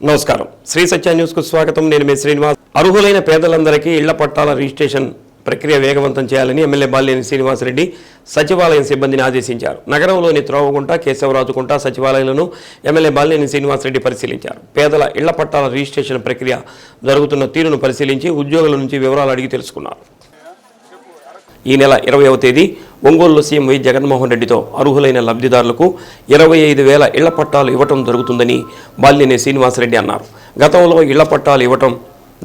నమస్కారం. శ్రీ సత్య న్యూస్కు స్వాగతం. నేను మీ శ్రీనివాస్. అర్హులైన పేదలందరికీ ఇళ్ల పట్టాల రిజిస్ట్రేషన్ ప్రక్రియ వేగవంతం చేయాలని ఎమ్మెల్యే బాలినేని శ్రీనివాసరెడ్డి సచివాలయం సిబ్బందిని ఆదేశించారు. నగరంలోని త్రోవగుంట, కేశవరాజుకుంట సచివాలయాలను ఎమ్మెల్యే బాలినేని శ్రీనివాసరెడ్డి పరిశీలించారు. పేదల ఇళ్ల పట్టాల రిజిస్ట్రేషన్ ప్రక్రియ జరుగుతున్న తీరును పరిశీలించి ఉద్యోగుల నుంచి వివరాలు అడిగి తెలుసుకున్నారు. ఈ నెల 20వ తేదీ ఒంగోలులో సీఎం వై జగన్మోహన్ రెడ్డితో అర్హులైన లబ్ధిదారులకు 25,000 ఇళ్ల పట్టాలు ఇవ్వటం జరుగుతుందని బాలినేని శ్రీనివాసరెడ్డి అన్నారు. గతంలో ఇళ్ల పట్టాలు ఇవ్వటం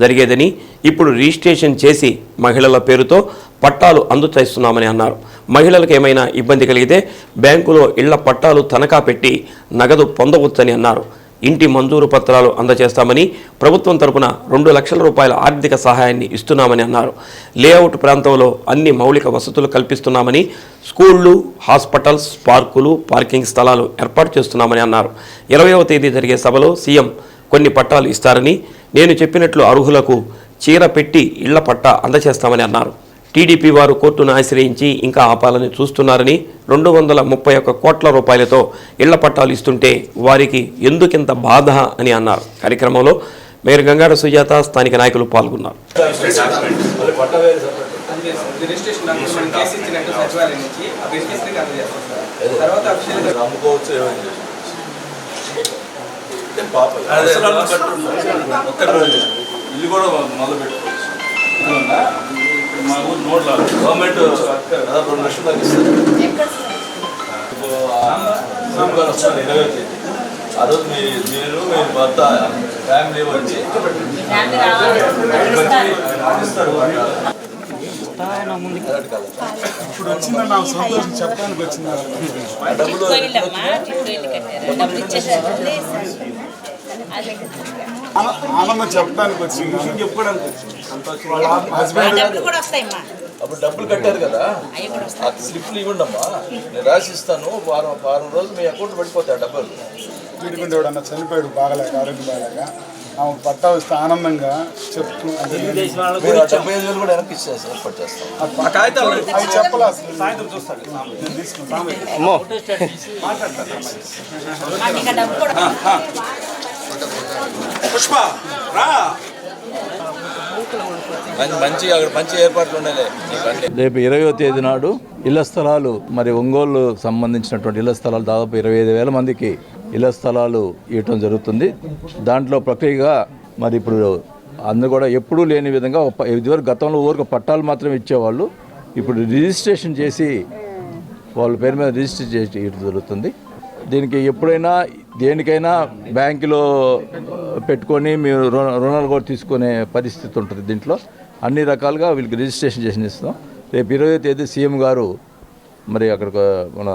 జరిగేదని, ఇప్పుడు రిజిస్ట్రేషన్ చేసి మహిళల పేరుతో పట్టాలు అందజేస్తున్నామని అన్నారు. మహిళలకు ఏమైనా ఇబ్బంది కలిగితే బ్యాంకులో ఇళ్ల పట్టాలు తనఖా పెట్టి నగదు పొందవచ్చని అన్నారు. ఇంటి మంజూరు పత్రాలు అందజేస్తామని, ప్రభుత్వం తరపున 2 లక్షల రూపాయల ఆర్థిక సహాయాన్ని ఇస్తున్నామని అన్నారు. లేఅవుట్ ప్రాంతంలో అన్ని మౌలిక వసతులు కల్పిస్తున్నామని, స్కూళ్లు, హాస్పిటల్స్, పార్కులు, పార్కింగ్ స్థలాలు ఏర్పాటు చేస్తున్నామని అన్నారు. 20వ తేదీ జరిగే సభలో సీఎం కొన్ని పట్టాలు ఇస్తారని, నేను చెప్పినట్లు అర్హులకు చీర పెట్టి ఇళ్ల పట్టా అందజేస్తామని అన్నారు. టీడీపీ వారు కోర్టును ఆశ్రయించి ఇంకా ఆపాలని చూస్తున్నారని, 231 కోట్ల రూపాయలతో ఇళ్ల పట్టాలు ఇస్తుంటే వారికి ఎందుకింత బాధ అని అన్నారు. కార్యక్రమంలో మేయర్ గంగాడ సుజాత, స్థానిక నాయకులు పాల్గొన్నారు. మా ఊరు నోట్ల గవర్నమెంట్ 2 లక్షలు తగ్గిస్తారు. వస్తాను 20వ తేదీ. ఆ రోజు మీరు మీ భర్త ఫ్యామిలీ వచ్చి ఇస్తారు. ఇప్పుడు వచ్చిందా నాకు సంతోషం చెప్పడానికి వచ్చిందా? ఆనందం చెప్పడానికి వచ్చింది, విషయం చెప్పుకోవడానికి వచ్చింది. అప్పుడు డబ్బులు కట్టారు కదా, ఆ స్లిప్లు ఇవ్వండి అమ్మా, నేను రాసిస్తాను. వారం రోజులు మీ అకౌంట్ పడిపోతాయి ఆ డబ్బులు. వీడికి ఎవడన్నా చనిపోయాడు బాగలేక, ఆరోగ్యం బాగలేక, ఆమె పట్టా వస్తే ఆనందంగా చెప్తూ 75,000 కూడా వెనక్కి ఇచ్చేసి ఏర్పాటు చేస్తాం. అది చెప్పాలి అసలు. సాయంత్రం చూస్తాడు నేను తీసుకుంటాను. పుష్ప మంచి ఏర్పాట్లు ఉన్నాయి. రేపు 20వ తేదీ నాడు ఇళ్ల స్థలాలు, మరి ఒంగోలు సంబంధించినటువంటి ఇళ్ల స్థలాలు దాదాపు 25,000 మందికి ఇళ్ల స్థలాలు ఇవ్వటం జరుగుతుంది. దాంట్లో ప్రక్రియగా మరి ఇప్పుడు అందరూ కూడా ఎప్పుడూ లేని విధంగా ఇదివరకు గతంలో ఊరికి పట్టాలు మాత్రమే ఇచ్చేవాళ్ళు, ఇప్పుడు రిజిస్ట్రేషన్ చేసి వాళ్ళ పేరు మీద రిజిస్టర్ చేసి ఇవ్వడం జరుగుతుంది. దీనికి ఎప్పుడైనా దేనికైనా బ్యాంకులో పెట్టుకొని మీరు రుణాలు కూడా తీసుకునే పరిస్థితి ఉంటుంది. దీంట్లో అన్ని రకాలుగా వీళ్ళకి రిజిస్ట్రేషన్ చేసి ఇస్తాం. రేపు 20వ తేదీ సీఎం గారు మరి అక్కడికి మన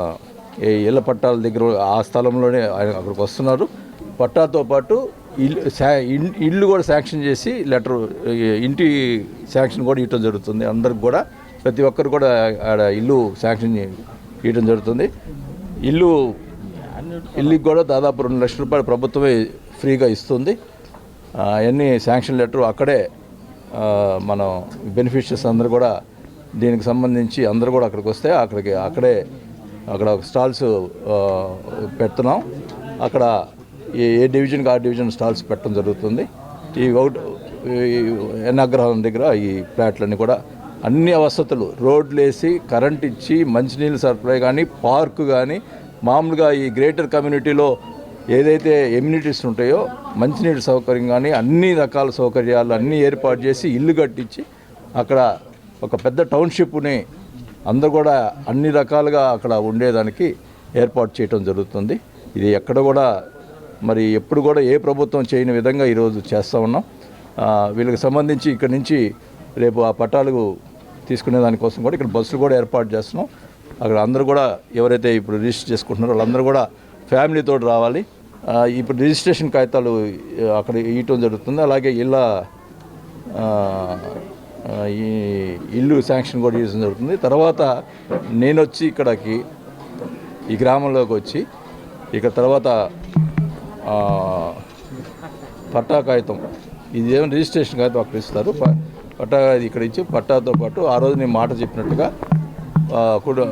ఇళ్ళ పట్టాల దగ్గర ఆ స్థలంలోనే ఆయన అక్కడికి వస్తున్నారు. పట్టాతో పాటు ఇల్లు కూడా శాంక్షన్ చేసి లెటర్, ఇంటి శాంక్షన్ కూడా ఇవ్వడం జరుగుతుంది. అందరికి కూడా ప్రతి ఒక్కరు కూడా ఆడ ఇల్లు శాంక్షన్ ఇవ్వడం జరుగుతుంది. ఇల్లుకి కూడా దాదాపు 2 లక్షల రూపాయలు ప్రభుత్వమే ఫ్రీగా ఇస్తుంది. అవన్నీ శాంక్షన్ లెటర్ అక్కడే మనం బెనిఫిషియర్స్ అందరూ కూడా దీనికి సంబంధించి అందరూ కూడా అక్కడికి వస్తే అక్కడ స్టాల్స్ పెడుతున్నాం. అక్కడ ఏ డివిజన్కి ఆ డివిజన్ స్టాల్స్ పెట్టడం జరుగుతుంది. ఈ ఎన్నగ్రహం దగ్గర ఈ ఫ్లాట్లన్నీ కూడా అన్ని వసతులు, రోడ్లు వేసి, కరెంట్ ఇచ్చి, మంచినీళ్ళు సప్లై కానీ, పార్కు కానీ, మామూలుగా ఈ గ్రేటర్ కమ్యూనిటీలో ఏదైతే ఎమ్యూనిటీస్ ఉంటాయో మంచినీటి సౌకర్యం కానీ అన్ని రకాల సౌకర్యాలు అన్నీ ఏర్పాటు చేసి ఇల్లు కట్టించి అక్కడ ఒక పెద్ద టౌన్షిప్ని అందరూ కూడా అన్ని రకాలుగా అక్కడ ఉండేదానికి ఏర్పాటు చేయడం జరుగుతుంది. ఇది ఎక్కడ కూడా మరి ఎప్పుడు కూడా ఏ ప్రభుత్వం చేయని విధంగా ఈరోజు చేస్తూ ఉన్నాం. వీళ్ళకి సంబంధించి ఇక్కడి నుంచి రేపు ఆ పట్టాలు తీసుకునే దానికోసం కూడా ఇక్కడ బస్సులు కూడా ఏర్పాటు చేస్తున్నాం. అక్కడ అందరూ కూడా ఎవరైతే ఇప్పుడు రిజిస్టర్ చేసుకుంటున్నారో వాళ్ళందరూ కూడా ఫ్యామిలీతో రావాలి. ఇప్పుడు రిజిస్ట్రేషన్ కాగితాలు అక్కడ ఇవ్వటం జరుగుతుంది. అలాగే ఇల్లు శాంక్షన్ కూడా చేయడం జరుగుతుంది. తర్వాత నేను వచ్చి ఇక్కడికి ఈ గ్రామంలోకి వచ్చి ఇక్కడ తర్వాత పట్టా కాగితం, ఇది ఏమైనా రిజిస్ట్రేషన్ కాగితం అక్కడ ఇస్తారు. పట్టా ఇక్కడ ఇచ్చి పట్టాతో పాటు ఆ రోజు నేను మాట చెప్పినట్టుగా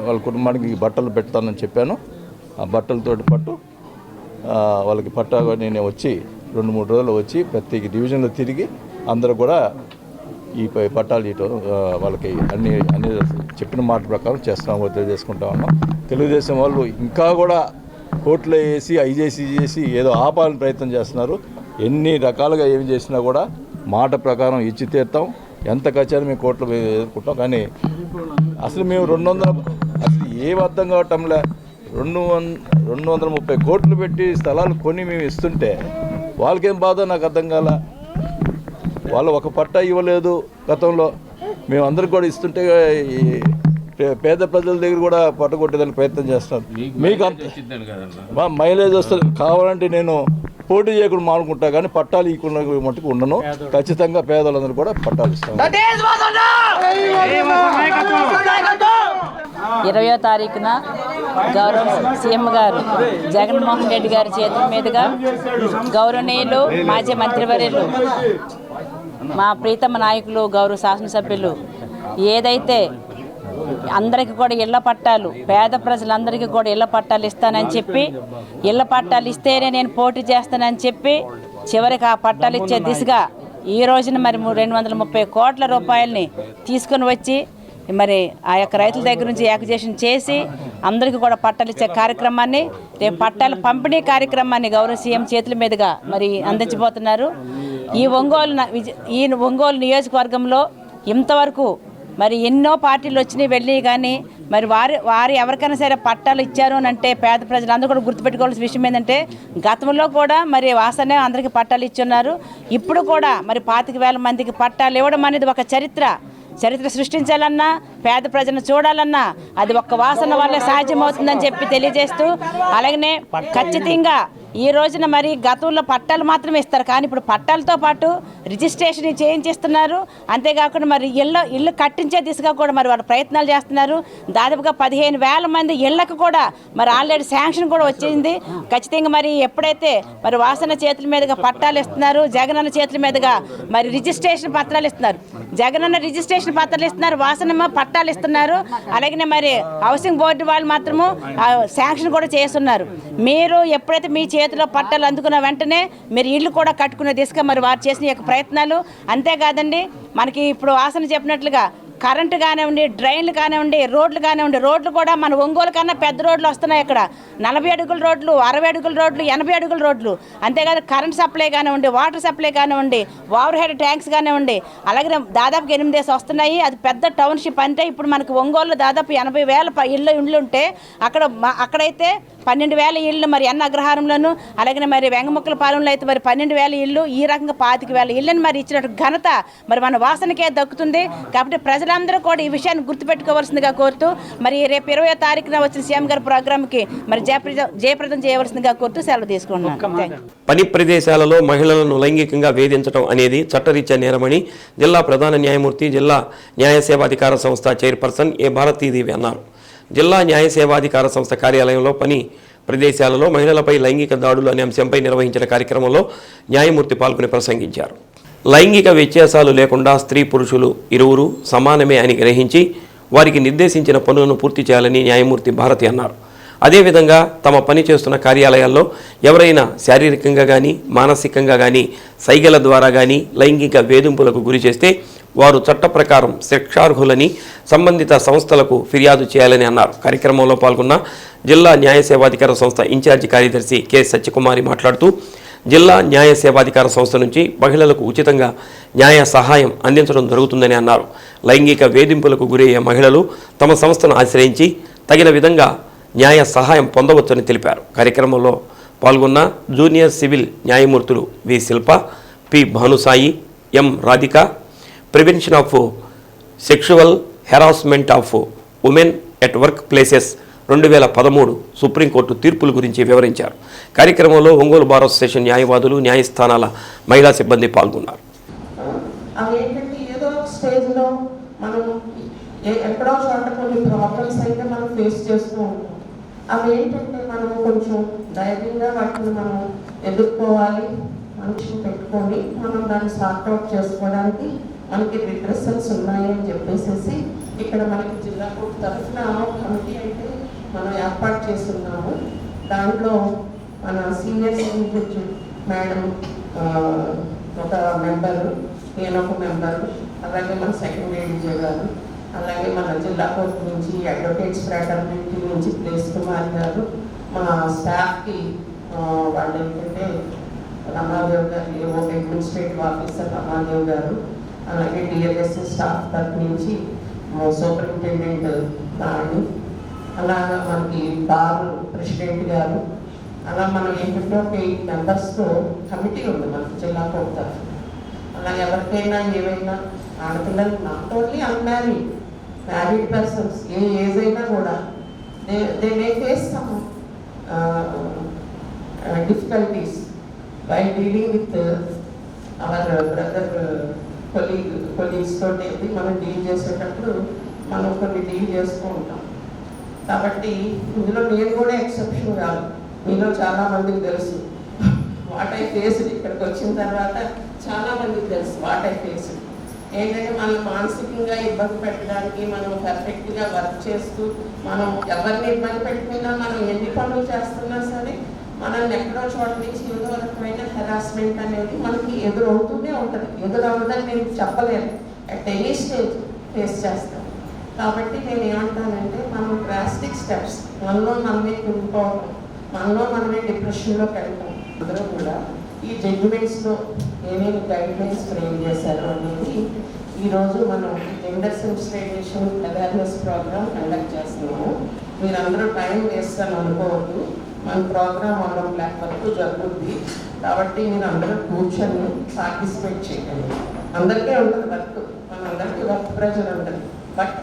వాళ్ళ కుటుంబానికి బట్టలు పెడతానని చెప్పాను. ఆ బట్టలతో పాటు వాళ్ళకి పట్టా నేను వచ్చి 2-3 రోజులు వచ్చి ప్రతి డివిజన్లో తిరిగి అందరూ కూడా ఈ పట్టాలు ఇవ్వటం వాళ్ళకి అన్ని చెప్పిన మాట ప్రకారం చేస్తామో తెలియజేసుకుంటా ఉన్నాం. తెలుగుదేశం వాళ్ళు ఇంకా కూడా కోర్టులో వేసి చేసి ఏదో ఆపాలని ప్రయత్నం చేస్తున్నారు. ఎన్ని రకాలుగా ఏమి చేసినా కూడా మాట ప్రకారం ఇచ్చి తీరుతాం. ఎంత ఖర్చు మేము కోర్టులో ఎదుర్కొంటాం. కానీ అసలు మేము 200 అసలు ఏ అర్థం కావటంలే 230 కోట్లు పెట్టి స్థలాలు కొని మేము ఇస్తుంటే వాళ్ళకేం బాధ నాకు అర్థం కాల. వాళ్ళు ఒక పట్టా ఇవ్వలేదు గతంలో, మేము అందరికి కూడా ఇస్తుంటే పేద ప్రజల దగ్గర కూడా పట్టగొట్టేదానికి ప్రయత్నం చేస్తున్నారు. మీకు అంత మైలేజ్ వస్తుంది కావాలంటే నేను పోటీ చేయకుండా మానుకుంటా, కానీ పట్టాలు ఇవ్వకుండా మట్టుకు ఉండను. ఖచ్చితంగా పేదలందరూ కూడా పట్టాలు ఇస్తాను. 20వ తారీఖున గౌరవ సీఎం గారు జగన్మోహన్ రెడ్డి గారి చేతుల మీదుగా గౌరవనీయులు మాజీ మంత్రివర్యులు మా ప్రీతమ నాయకులు గౌరవ శాసనసభ్యులు ఏదైతే అందరికీ కూడా ఇళ్ల పట్టాలు, పేద ప్రజలందరికీ కూడా ఇళ్ల పట్టాలు ఇస్తానని చెప్పి, ఇళ్ల పట్టాలు ఇస్తేనే నేను పోటీ చేస్తానని చెప్పి చివరికి ఆ పట్టాలు ఇచ్చే దిశగా ఈ రోజున మరి 230 కోట్ల రూపాయలని తీసుకొని వచ్చి మరి ఆ యొక్క రైతుల దగ్గర నుంచి యాక్విజిషన్ చేసి అందరికీ కూడా పట్టాలు ఇచ్చే కార్యక్రమాన్ని, రేపు పట్టాల పంపిణీ కార్యక్రమాన్ని గౌరవ సీఎం చేతుల మీదుగా మరి అందించబోతున్నారు. ఈ ఒంగోలు నియోజకవర్గంలో ఇంతవరకు మరి ఎన్నో పార్టీలు వచ్చినాయి వెళ్ళి, కానీ మరి వారు ఎవరికైనా సరే పట్టాలు ఇచ్చారు అని అంటే పేద ప్రజలు అందరూ కూడా గుర్తుపెట్టుకోవాల్సిన విషయం ఏంటంటే గతంలో కూడా మరి వాసనే అందరికీ పట్టాలు ఇచ్చున్నారు. ఇప్పుడు కూడా మరి 25,000 మందికి పట్టాలు ఇవ్వడం అనేది ఒక చరిత్ర సృష్టించాలన్నా, పేద ప్రజలను చూడాలన్నా అది ఒక్క వాసన వల్లే సాధ్యమవుతుందని చెప్పి తెలియజేస్తూ, అలాగనే ఖచ్చితంగా ఈ రోజున మరి గతంలో పట్టాలు మాత్రమే ఇస్తారు, కానీ ఇప్పుడు పట్టాలతో పాటు రిజిస్ట్రేషన్ చేయించేస్తున్నారు. అంతేకాకుండా మరి ఇల్లు కట్టించే దిశగా కూడా మరి వారు ప్రయత్నాలు చేస్తున్నారు. దాదాపుగా 15,000 మంది ఇళ్లకు కూడా మరి ఆల్రెడీ శాంక్షన్ కూడా వచ్చింది. ఖచ్చితంగా మరి ఎప్పుడైతే మరి వాసన చేతుల మీదుగా పట్టాలు ఇస్తున్నారు, జగనన్న చేతుల మీదుగా మరి రిజిస్ట్రేషన్ పత్రాలు ఇస్తున్నారు. జగనన్న రిజిస్ట్రేషన్ పత్రాలు ఇస్తున్నారు, వాసన పట్టాలు ఇస్తున్నారు. అలాగే మరి హౌసింగ్ బోర్డు వాళ్ళు మాత్రము శాంక్షన్ కూడా చేస్తున్నారు. మీరు ఎప్పుడైతే మీ చేతిలో పట్టాలు అందుకున్న వెంటనే మీరు ఇల్లు కూడా కట్టుకునే దిశగా మరి వారు చేసిన యొక్క ప్రయత్నాలు. అంతేకాదండి, మనకి ఇప్పుడు వాసన చెప్పినట్లుగా కరెంటు కానివ్వండి, డ్రైన్లు కానివ్వండి, రోడ్లు కానివ్వండి, రోడ్లు కూడా మన ఒంగోలు కన్నా పెద్ద రోడ్లు వస్తున్నాయి. ఇక్కడ 40 అడుగుల రోడ్లు, 60 అడుగుల రోడ్లు, 80 అడుగుల రోడ్లు. అంతేకాదు కరెంట్ సప్లై కానివ్వండి, వాటర్ సప్లై కానివ్వండి, ఓవర్ హెడ్ ట్యాంక్స్ కానివ్వండి, అలాగే దాదాపు 8 వస్తున్నాయి. అది పెద్ద టౌన్షిప్. అంటే ఇప్పుడు మనకు ఒంగోలు దాదాపు 80,000 ఇళ్ళు ఉంటే అక్కడైతే 12,000 ఇళ్ళు మరి అగ్రహారంలోను, అలాగే మరి వెంగముక్కల పాలెంలో అయితే మరి 12,000 ఇళ్ళు, ఈ రకంగా 25,000 ఇళ్ళని మరి ఇచ్చినట్టు ఘనత మరి మన వాసనకే దక్కుతుంది. కాబట్టి ప్రజలందరూ కూడా ఈ విషయాన్ని గుర్తుపెట్టుకోవాల్సిందిగా కోరుతూ మరి రేపు 20వ తారీఖున వచ్చిన సీఎం గారి ప్రోగ్రామ్కి మరి జయప్రదం చేయవలసిందిగా కోరుతూ సెలవు తీసుకుంటున్నాను. పని ప్రదేశాలలో మహిళలను లైంగికంగా వేధించడం అనేది చట్టరీత్యా నేరమని జిల్లా ప్రధాన న్యాయమూర్తి, జిల్లా న్యాయ సేవాధికార సంస్థ చైర్పర్సన్ ఏ భారతీదేవి అన్నారు. జిల్లా న్యాయ సేవాధికార సంస్థ కార్యాలయంలో పని ప్రదేశాలలో మహిళలపై లైంగిక దాడులు అనే అంశంపై నిర్వహించిన కార్యక్రమంలో న్యాయమూర్తి పాల్గొని ప్రసంగించారు. లైంగిక వ్యత్యాసాలు లేకుండా స్త్రీ పురుషులు ఇరువురు సమానమే అని గ్రహించి వారికి నిర్దేశించిన పనులను పూర్తి చేయాలని న్యాయమూర్తి భారతి అన్నారు. అదేవిధంగా తమ పని చేస్తున్న కార్యాలయాల్లో ఎవరైనా శారీరకంగా కానీ మానసికంగా కానీ సైగల ద్వారా కానీ లైంగిక వేధింపులకు గురి చేస్తే వారు చట్ట ప్రకారం శిక్షార్హులని సంబంధిత సంస్థలకు ఫిర్యాదు చేయాలని అన్నారు. కార్యక్రమంలో పాల్గొన్న జిల్లా న్యాయ సేవాధికార సంస్థ ఇన్ఛార్జి కార్యదర్శి కె సత్యకుమారి మాట్లాడుతూ జిల్లా న్యాయ సేవాధికార సంస్థ నుంచి మహిళలకు ఉచితంగా న్యాయ సహాయం అందించడం జరుగుతుందని అన్నారు. లైంగిక వేధింపులకు గురయ్యే మహిళలు తమ సంస్థను ఆశ్రయించి తగిన విధంగా న్యాయ సహాయం పొందవచ్చని తెలిపారు. కార్యక్రమంలో పాల్గొన్న జూనియర్ సివిల్ న్యాయమూర్తులు V Shilpa, P Bhanusai, M Radhika, prevention of sexual harassment of women at work places 2013 Supreme Court తీర్పుల గురించి వివరించారు. కార్యక్రమంలో ఒంగోలు బార్ అసోసియేషన్ న్యాయవాదులు, న్యాయస్థానాల మహిళా సిబ్బంది పాల్గొన్నారు. అవేంటంటే ఏదో ఒక స్టేజ్లో మనం ఎక్కడో చోట కొన్ని ప్రాబ్లమ్స్ అయితే మనం ఫేస్ చేస్తూ ఉంటాం. అవేంటంటే మనం కొంచెం ధైర్యంగా వాటిని మనం ఎదుర్కోవాలి, మనిషిని పెట్టుకొని మనం దాన్ని సార్ట్అవుట్ చేసుకోవడానికి మనకి రిడ్రెసల్స్ ఉన్నాయి అని చెప్పేసి ఇక్కడ మనకి జిల్లా కోర్టు తరఫున కమిటీ అయితే మనం ఏర్పాటు చేస్తున్నాము. దాంట్లో మన సీనియర్ సివిల్ జడ్జి మేడం ఒక మెంబరు, నేను ఒక మెంబరు, అలాగే మన సెకండ్ ఏడీజే గారు, అలాగే మన జిల్లా కోర్టు నుంచి అడ్వకేట్స్ ఫ్రాటర్నిటీ నుంచి ప్లేస్ కుమార్ గారు, మా స్టాఫ్కి వాళ్ళు ఏంటంటే రమాదేవ్ గారు, ఏవో అడ్మినిస్ట్రేటివ్ ఆఫీసర్ రమాదేవ్ గారు, అలాగే డిఎల్ఎస్ స్టాఫ్ తరఫు నుంచి సూపరింటెండెంట్ రాణి, అలాగా మనకి బార్ ప్రెసిడెంట్ గారు, అలా మనం ఏంటంటే ఒక 8 మెంబర్స్తో కమిటీ ఉంది మనకి జిల్లా కోర్టు తరఫు. అలా ఎవరికైనా ఏవైనా ఆడపిల్లలు, not only unmarried, married persons, A age అయినా కూడా they may face some difficulties by dealing with our brother colleagues తోటి మనం డీల్ చేసేటప్పుడు మనం కొన్ని డీల్ చేస్తూ ఉంటాం. కాబట్టి ఇందులో నేను కూడా ఎక్సెప్షన్ కాదు, మీలో చాలా మందికి తెలుసు వాట్ ఐ ఫేస్డ్. ఇక్కడికి వచ్చిన తర్వాత చాలా మందికి తెలుసు వాట్ ఐ ఫేస్డ్. ఏంటంటే మనం మానసికంగా ఇబ్బంది పెట్టడానికి, మనం పర్ఫెక్ట్గా వర్క్ చేస్తూ, మనం ఎవరిని ఇబ్బంది పెట్టుకున్నా, మనం ఎన్ని పనులు చేస్తున్నా సరే మనల్ని ఎక్కడో చోట నుంచి ఏదో రకమైన హెరాస్మెంట్ అనేది మనకి ఎదురవుతూనే ఉంటుంది. ఎదురవుతుందని నేను చెప్పలేను, అట్ ఎనీ స్టేజ్ ఫేస్ చేస్తాం. కాబట్టి నేను ఏమంటానంటే మనం డ్రాస్టిక్ స్టెప్స్, మనలో మనమే కుంగిపోవడం, మనలో మనమే డిప్రెషన్లోకి వెళ్తాం. అందరూ కూడా ఈ జడ్జిమెంట్స్లో ఏమేమి గైడ్ లైన్స్ ఫ్రేమ్ చేశారు అనేది ఈరోజు మనం gender sensitisation awareness programme conduct చేస్తున్నాము. మీరందరూ టైం వేస్తాను అనుకోవద్దు, మన ప్రోగ్రామ్ 1:00 వరకు జరుగుతుంది. కాబట్టి మీరు అందరూ కూర్చొని పార్టిసిపేట్ చేయండి. అందరికీ ఉంటుంది వర్క్, మనందరికీ వర్క్ ప్రెజర్ ఉంటుంది. బట్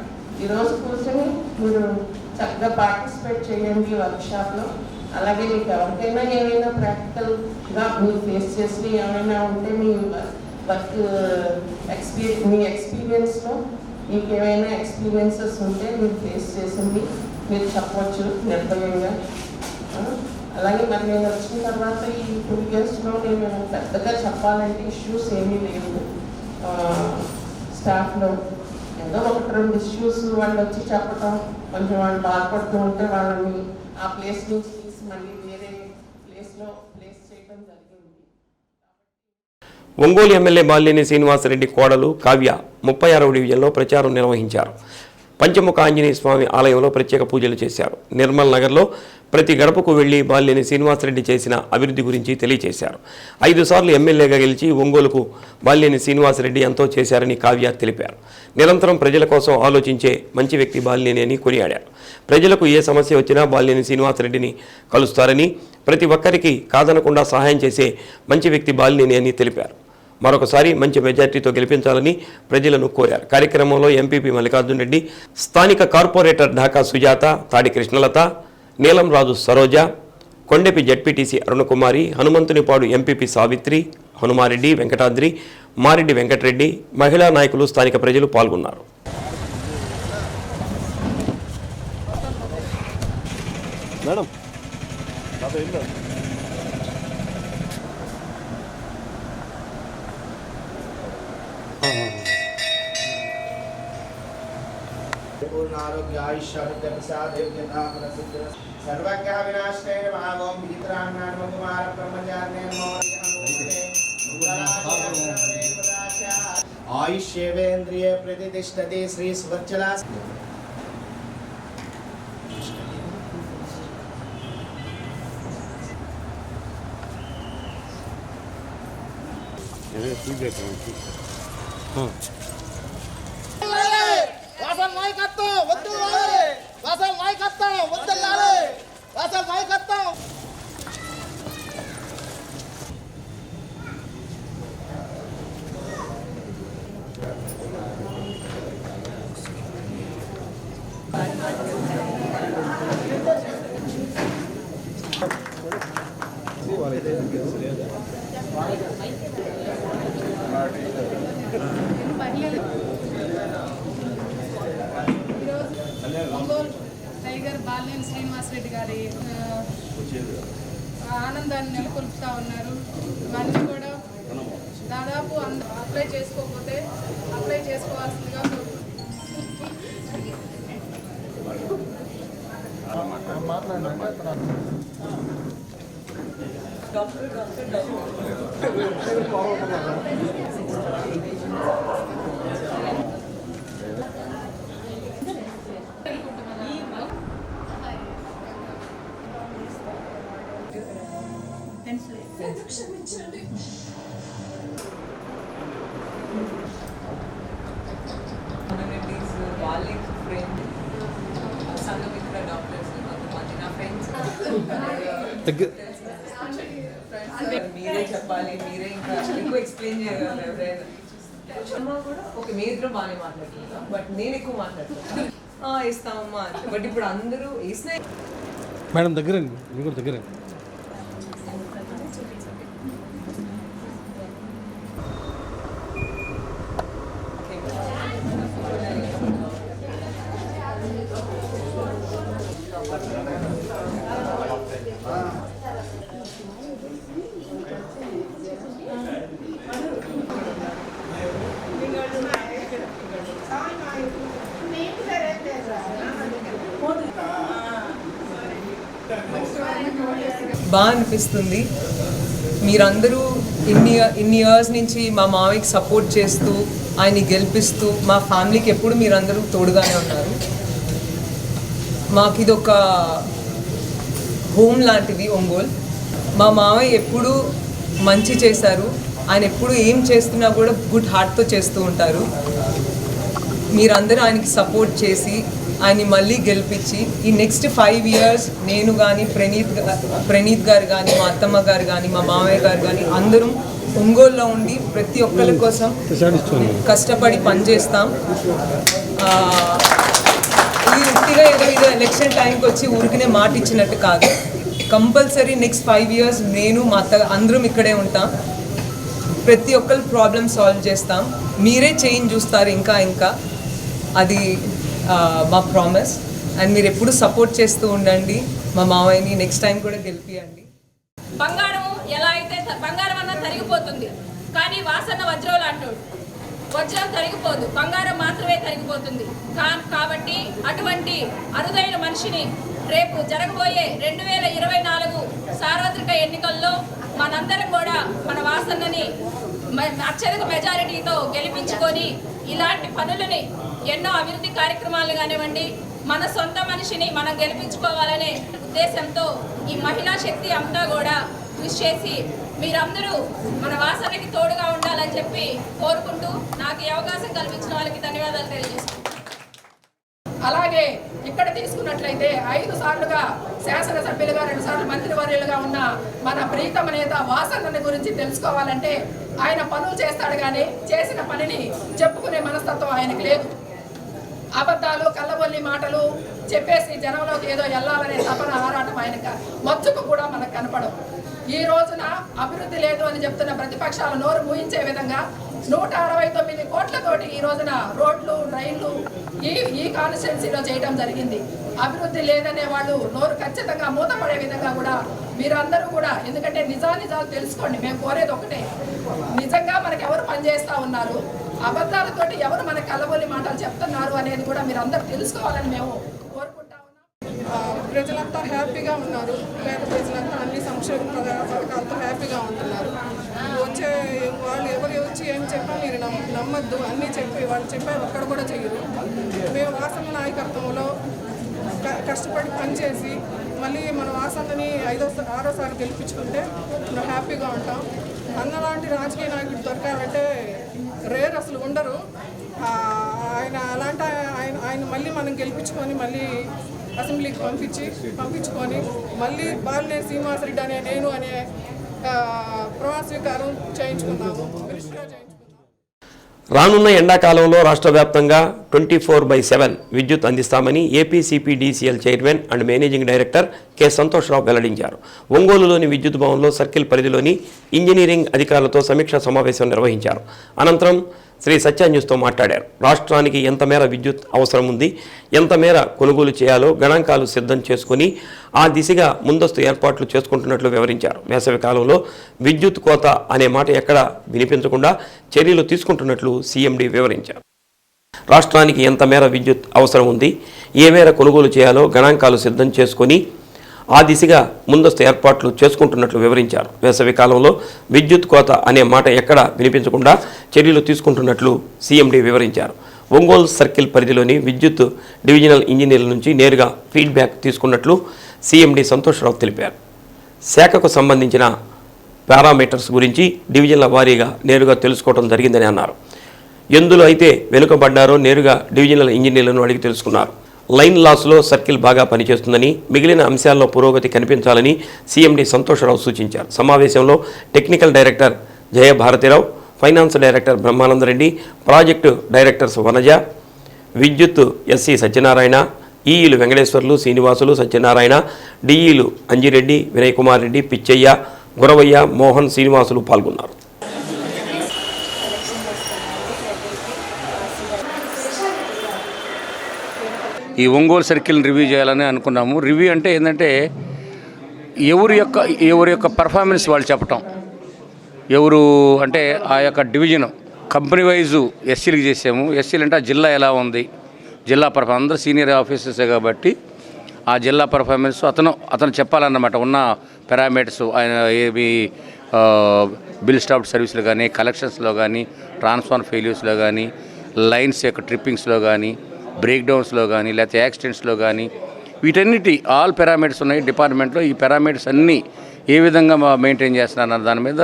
ఈరోజు కూర్చొని మీరు చక్కగా పార్టిసిపేట్ చేయండి వర్క్షాప్లో. అలాగే మీకు ఎవరికైనా ఏమైనా ప్రాక్టికల్గా మీరు ఫేస్ చేసి ఏమైనా ఉంటే మీ వర్క్ మీ ఎక్స్పీరియన్స్లో మీకు ఏమైనా ఎక్స్పీరియన్సెస్ ఉంటే మీరు ఫేస్ చేసింది మీరు చెప్పవచ్చు నిర్భయంగా. అలాగే మరి నేను వచ్చిన తర్వాత ఈ 2 yearsలో నేను పెద్దగా చెప్పాలంటే ఇష్యూస్ ఏమీ లేవు. స్టాఫ్లో ఏదో 1-2 ఇష్యూస్ వాళ్ళు వచ్చి చెప్పడం, కొంచెం వాళ్ళు బాధపడుతూ ఉంటే వాళ్ళని ఆ ప్లేస్ నుంచి తీసి మళ్ళీ వేరే ప్లేస్లో ప్లేస్ చేయడం జరిగింది. ఒంగోలు ఎమ్మెల్యే బాలినేని శ్రీనివాసరెడ్డి కోడలు కావ్య 36వ డివిజన్లో ప్రచారం నిర్వహించారు. పంచముఖ ఆంజనేయ స్వామి ఆలయంలో ప్రత్యేక పూజలు చేశారు. నిర్మల్ నగర్లో ప్రతి గడపకు వెళ్లి బాలినేని శ్రీనివాసరెడ్డి చేసిన అభివృద్ధి గురించి తెలియజేశారు. 5 సార్లు ఎమ్మెల్యేగా గెలిచి ఒంగోలుకు బాలినేని శ్రీనివాసరెడ్డి ఎంతో చేశారని కావ్య తెలిపారు. నిరంతరం ప్రజల కోసం ఆలోచించే మంచి వ్యక్తి బాలినేని అని కొనియాడారు. ప్రజలకు ఏ సమస్య వచ్చినా బాలినేని శ్రీనివాసరెడ్డిని కలుస్తారని, ప్రతి ఒక్కరికి కాదనకుండా సహాయం చేసే మంచి వ్యక్తి బాలినేని అని తెలిపారు. మరొకసారి మంచి మెజార్టీతో గెలిపించాలని ప్రజలను కోరారు. కార్యక్రమంలో ఎంపీపీ మల్లికార్జున రెడ్డి, స్థానిక కార్పొరేటర్ ఢాకా సుజాత, తాడి కృష్ణలత, నీలంరాజు సరోజ, కొండెపి జడ్పీటీసీ అరుణకుమారి, హనుమంతునిపాడు ఎంపీపీ సావిత్రి, హనుమారెడ్డి, వెంకటాద్రి, మారెడ్డి వెంకటరెడ్డి, మహిళా నాయకులు, స్థానిక ప్రజలు పాల్గొన్నారు. आयुष्येवेन्द्रिय प्रतिष्ठते श्री सुवत्सला టైగర్ బాలినేని శ్రీనివాసరెడ్డి గారి ఆనందాన్ని నెలకొల్పుతా ఉన్నారు. ఇవన్నీ కూడా దాదాపు అప్లై చేసుకోకపోతే అప్లై చేసుకోవాల్సిందిగా మాట్లాడండి. మీరే చెప్పాలి, మీరే ఇంకా ఎక్కువ ఎక్స్ప్లెయిన్ చేయగలరు ఎవరైనా. అమ్మ కూడా ఓకే మీ ఇద్దరు బాగానే మాట్లాడుతున్నా, బట్ నేను ఎక్కువ మాట్లాడుతున్నా ఇస్తామమ్మా అంటే. బట్ ఇప్పుడు అందరూ వేసిన మేడం దగ్గరండి, మీరు కూడా దగ్గరండి. బాగా అనిపిస్తుంది. మీరందరూ ఇన్ని ఇయర్స్ నుంచి మా మామయ్యకి సపోర్ట్ చేస్తూ ఆయన్ని గెలిపిస్తూ మా ఫ్యామిలీకి ఎప్పుడు మీరందరూ తోడుగానే ఉన్నారు. మాకు ఇది ఒక హోమ్ లాంటిది ఒంగోలు. మా మామయ్య ఎప్పుడు మంచి చేశారు, ఆయన ఎప్పుడు ఏం చేస్తున్నా కూడా గుడ్ హార్ట్తో చేస్తూ ఉంటారు. మీరందరూ ఆయనకి సపోర్ట్ చేసి ఆయన్ని మళ్ళీ గెలిపించి ఈ నెక్స్ట్ 5 years నేను కానీ ప్రణీత్ గారు కానీ మా అత్తమ్మ గారు కానీ మా మామయ్య గారు కానీ అందరూ ఒంగోలులో ఉండి ప్రతి ఒక్కరి కోసం కష్టపడి పనిచేస్తాం. ఈ వృత్తిగా ఏదో ఎలక్షన్ టైంకి వచ్చి ఊరికనే మాట ఇచ్చినట్టు కాదు. కంపల్సరీ నెక్స్ట్ 5 years నేను మా అత్త అందరం ఇక్కడే ఉంటాం. ప్రతి ఒక్కరి ప్రాబ్లమ్ సాల్వ్ చేస్తాం. మీరే చేంజ్ చూస్తారు ఇంకా ఇంకా, అది మా ప్రామిస్. అండ్ మీరు ఎప్పుడు సపోర్ట్ చేస్తూ ఉండండి మా మామయ్యని. నెక్స్ట్ టైం కూడా గెలిపియండి. బంగారం ఎలా అయితే బంగారం అన్న తరిగిపోతుంది, కానీ వాసన వజ్రం లాంటి వజ్రం తరిగిపోదు, బంగారం మాత్రమే తరిగిపోతుంది. కాబట్టి అటువంటి అరుదైన మనిషిని రేపు జరగబోయే 2024 సార్వత్రిక ఎన్నికల్లో మనందరం కూడా మన వాసన్నని అత్యధిక మెజారిటీతో గెలిపించుకొని ఇలాంటి పనులని ఎన్నో అభివృద్ధి కార్యక్రమాలు కానివ్వండి, మన సొంత మనిషిని మనం గెలిపించుకోవాలనే ఉద్దేశంతో ఈ మహిళా శక్తి అంతా కూడా కృషి చేసి మీరందరూ మన వాసనకి తోడుగా ఉండాలని చెప్పి కోరుకుంటూ నాకు ఈ అవకాశం కల్పించిన వాళ్ళకి ధన్యవాదాలు తెలియజేస్తున్నాను. అలాగే ఇక్కడ తీసుకున్నట్లయితే 5 సార్లుగా శాసనసభ్యులుగా 2 సార్లు మంత్రివర్యులుగా ఉన్న మన ప్రీతమ నేత వాసన్నని గురించి తెలుసుకోవాలంటే ఆయన పనులు చేస్తాడు కానీ చేసిన పనిని చెప్పుకునే మనస్తత్వం ఆయనకు లేదు. అబద్ధాలు కళ్ళబొల్లి మాటలు చెప్పేసి జనంలోకి ఏదో వెళ్ళాలనే తపన ఆరాటం ఆయనకు మచ్చుకు కూడా మనకు కనపడవు. ఈ రోజున అభివృద్ధి లేదు అని చెప్తున్న ప్రతిపక్షాల నోరు మూయించే విధంగా 169 కోట్లతోటి ఈ రోజున రోడ్లు రైళ్లు ఈ కాన్స్టిట్యున్సీలో చేయడం జరిగింది. అభివృద్ధి లేదనే వాళ్ళు నోరు ఖచ్చితంగా మూతపడే విధంగా కూడా మీరందరూ కూడా, ఎందుకంటే నిజాలు తెలుసుకోండి. మేము కోరేది ఒకటే, నిజంగా మనకు ఎవరు పనిచేస్తూ ఉన్నారు, అబద్ధాలతోటి ఎవరు మనకు కళ్ళబొల్లి మాటలు చెప్తున్నారు అనేది కూడా మీరు అందరూ తెలుసుకోవాలని మేము కోరుకుంటా ఉన్నాం. ప్రజలంతా హ్యాపీగా ఉన్నారు, పేద ప్రజలంతా అన్ని సంక్షేమ పథకాలతో హ్యాపీగా ఉంటున్నారు. వచ్చే వాళ్ళు ఎవరు వచ్చి ఏం చెప్పా మీరు నమ్మద్దు, అన్నీ చెప్పి వాళ్ళు చెప్పారు ఒక్కడ కూడా చెయ్యరు. మేము వాసన్న నాయకత్వంలో కష్టపడి పనిచేసి మళ్ళీ మన వాసన్నని 6వ గెలిపించుకుంటే మనం హ్యాపీగా ఉంటాం. అన్నలాంటి రాజకీయ నాయకుడు దొరకాలంటే రేర్, అసలు ఉండరు. ఆయన అలాంటి ఆయన మళ్ళీ మనం గెలిపించుకొని మళ్ళీ అసెంబ్లీకి పంపించుకొని మళ్ళీ బాలినేని శ్రీనివాసరెడ్డి అనే నేను అనే ప్రమాణ స్వీకారం చేయించుకున్నాము, మినిస్టర్గా చేయించుకున్నాము. రానున్న ఎండాకాలంలో రాష్ట్ర వ్యాప్తంగా 24/7 విద్యుత్ అందిస్తామని APCPDCL chairman and managing director K Santosh Rao వెల్లడించారు. ఒంగోలులోని విద్యుత్ భవన్లో సర్కిల్ పరిధిలోని ఇంజనీరింగ్ అధికారులతో సమీక్షా సమావేశం నిర్వహించారు. అనంతరం శ్రీ సత్య న్యూస్తో మాట్లాడారు. రాష్ట్రానికి ఎంత మేర విద్యుత్ అవసరం ఉంది, ఎంత మేర కొనుగోలు చేయాలో గణాంకాలు సిద్ధం చేసుకుని ఆ దిశగా ముందస్తు ఏర్పాట్లు చేసుకుంటున్నట్లు వివరించారు. వేసవి కాలంలో విద్యుత్ కోత అనే మాట ఎక్కడా వినిపించకుండా చర్యలు తీసుకుంటున్నట్లు సీఎండీ వివరించారు. రాష్ట్రానికి ఎంత మేర విద్యుత్ అవసరం ఉంది, ఏ మేర కొనుగోలు చేయాలో గణాంకాలు సిద్ధం చేసుకుని ఆ దిశగా ముందస్తు ఏర్పాట్లు చేసుకుంటున్నట్లు వివరించారు. వేసవి కాలంలో విద్యుత్ కోత అనే మాట ఎక్కడా వినిపించకుండా చర్యలు తీసుకుంటున్నట్లు సీఎండీ వివరించారు. ఒంగోలు సర్కిల్ పరిధిలోని విద్యుత్ డివిజనల్ ఇంజనీర్ల నుంచి నేరుగా ఫీడ్బ్యాక్ తీసుకున్నట్లు సీఎండీ సంతోష్రావు తెలిపారు. శాఖకు సంబంధించిన పారామీటర్స్ గురించి డివిజన్ల వారీగా నేరుగా తెలుసుకోవడం జరిగిందని అన్నారు. ఎందులో అయితే వెనుకబడ్డారో నేరుగా డివిజనల్ ఇంజనీర్లను అడిగి తెలుసుకున్నారు. లైన్ లాస్లో సర్కిల్ బాగా పనిచేస్తుందని, మిగిలిన అంశాల్లో పురోగతి కనిపించాలని సీఎండీ సంతోష్రావు సూచించారు. సమావేశంలో technical director Jayabharathi Rao, finance director Brahmananda Reddy, project directors Vanaja, విద్యుత్ ఎస్సీ సత్యనారాయణ, ఈఈలు వెంకటేశ్వర్లు, శ్రీనివాసులు, సత్యనారాయణ, డిఈలు అంజిరెడ్డి, వినయ్ కుమార్ రెడ్డి, పిచ్చయ్య, గురవయ్య, మోహన్, శ్రీనివాసులు పాల్గొన్నారు. ఈ ఒంగోలు సర్కిల్ని రివ్యూ చేయాలని అనుకున్నాము. రివ్యూ అంటే ఏంటంటే ఎవరి యొక్క పర్ఫార్మెన్స్ వాళ్ళు చెప్పటం, ఎవరు అంటే ఆ యొక్క డివిజన్ కంపెనీ వైజు ఎస్సీలకు చేసాము. ఎస్సీలు అంటే ఆ జిల్లా ఎలా ఉంది, జిల్లా పర్ఫార్మెన్స్, అందరూ సీనియర్ ఆఫీసర్సే కాబట్టి ఆ జిల్లా పర్ఫార్మెన్స్ అతను చెప్పాలన్నమాట. ఉన్న పారామీటర్స్ ఆయన ఏవి బిల్ స్టాప్ సర్వీస్లో కానీ, కలెక్షన్స్లో కానీ, ట్రాన్స్ఫార్మర్ ఫెయిల్యూర్స్లో కానీ, లైన్స్ యొక్క ట్రిప్పింగ్స్లో కానీ, బ్రేక్ డౌన్స్లో కానీ, లేకపోతే యాక్సిడెంట్స్లో కానీ, వీటన్నిటి ఆల్ పారామీటర్స్ ఉన్నాయి డిపార్ట్మెంట్లో. ఈ పారామీటర్స్ అన్నీ ఏ విధంగా మెయింటైన్ చేస్తున్నారన్న దాని మీద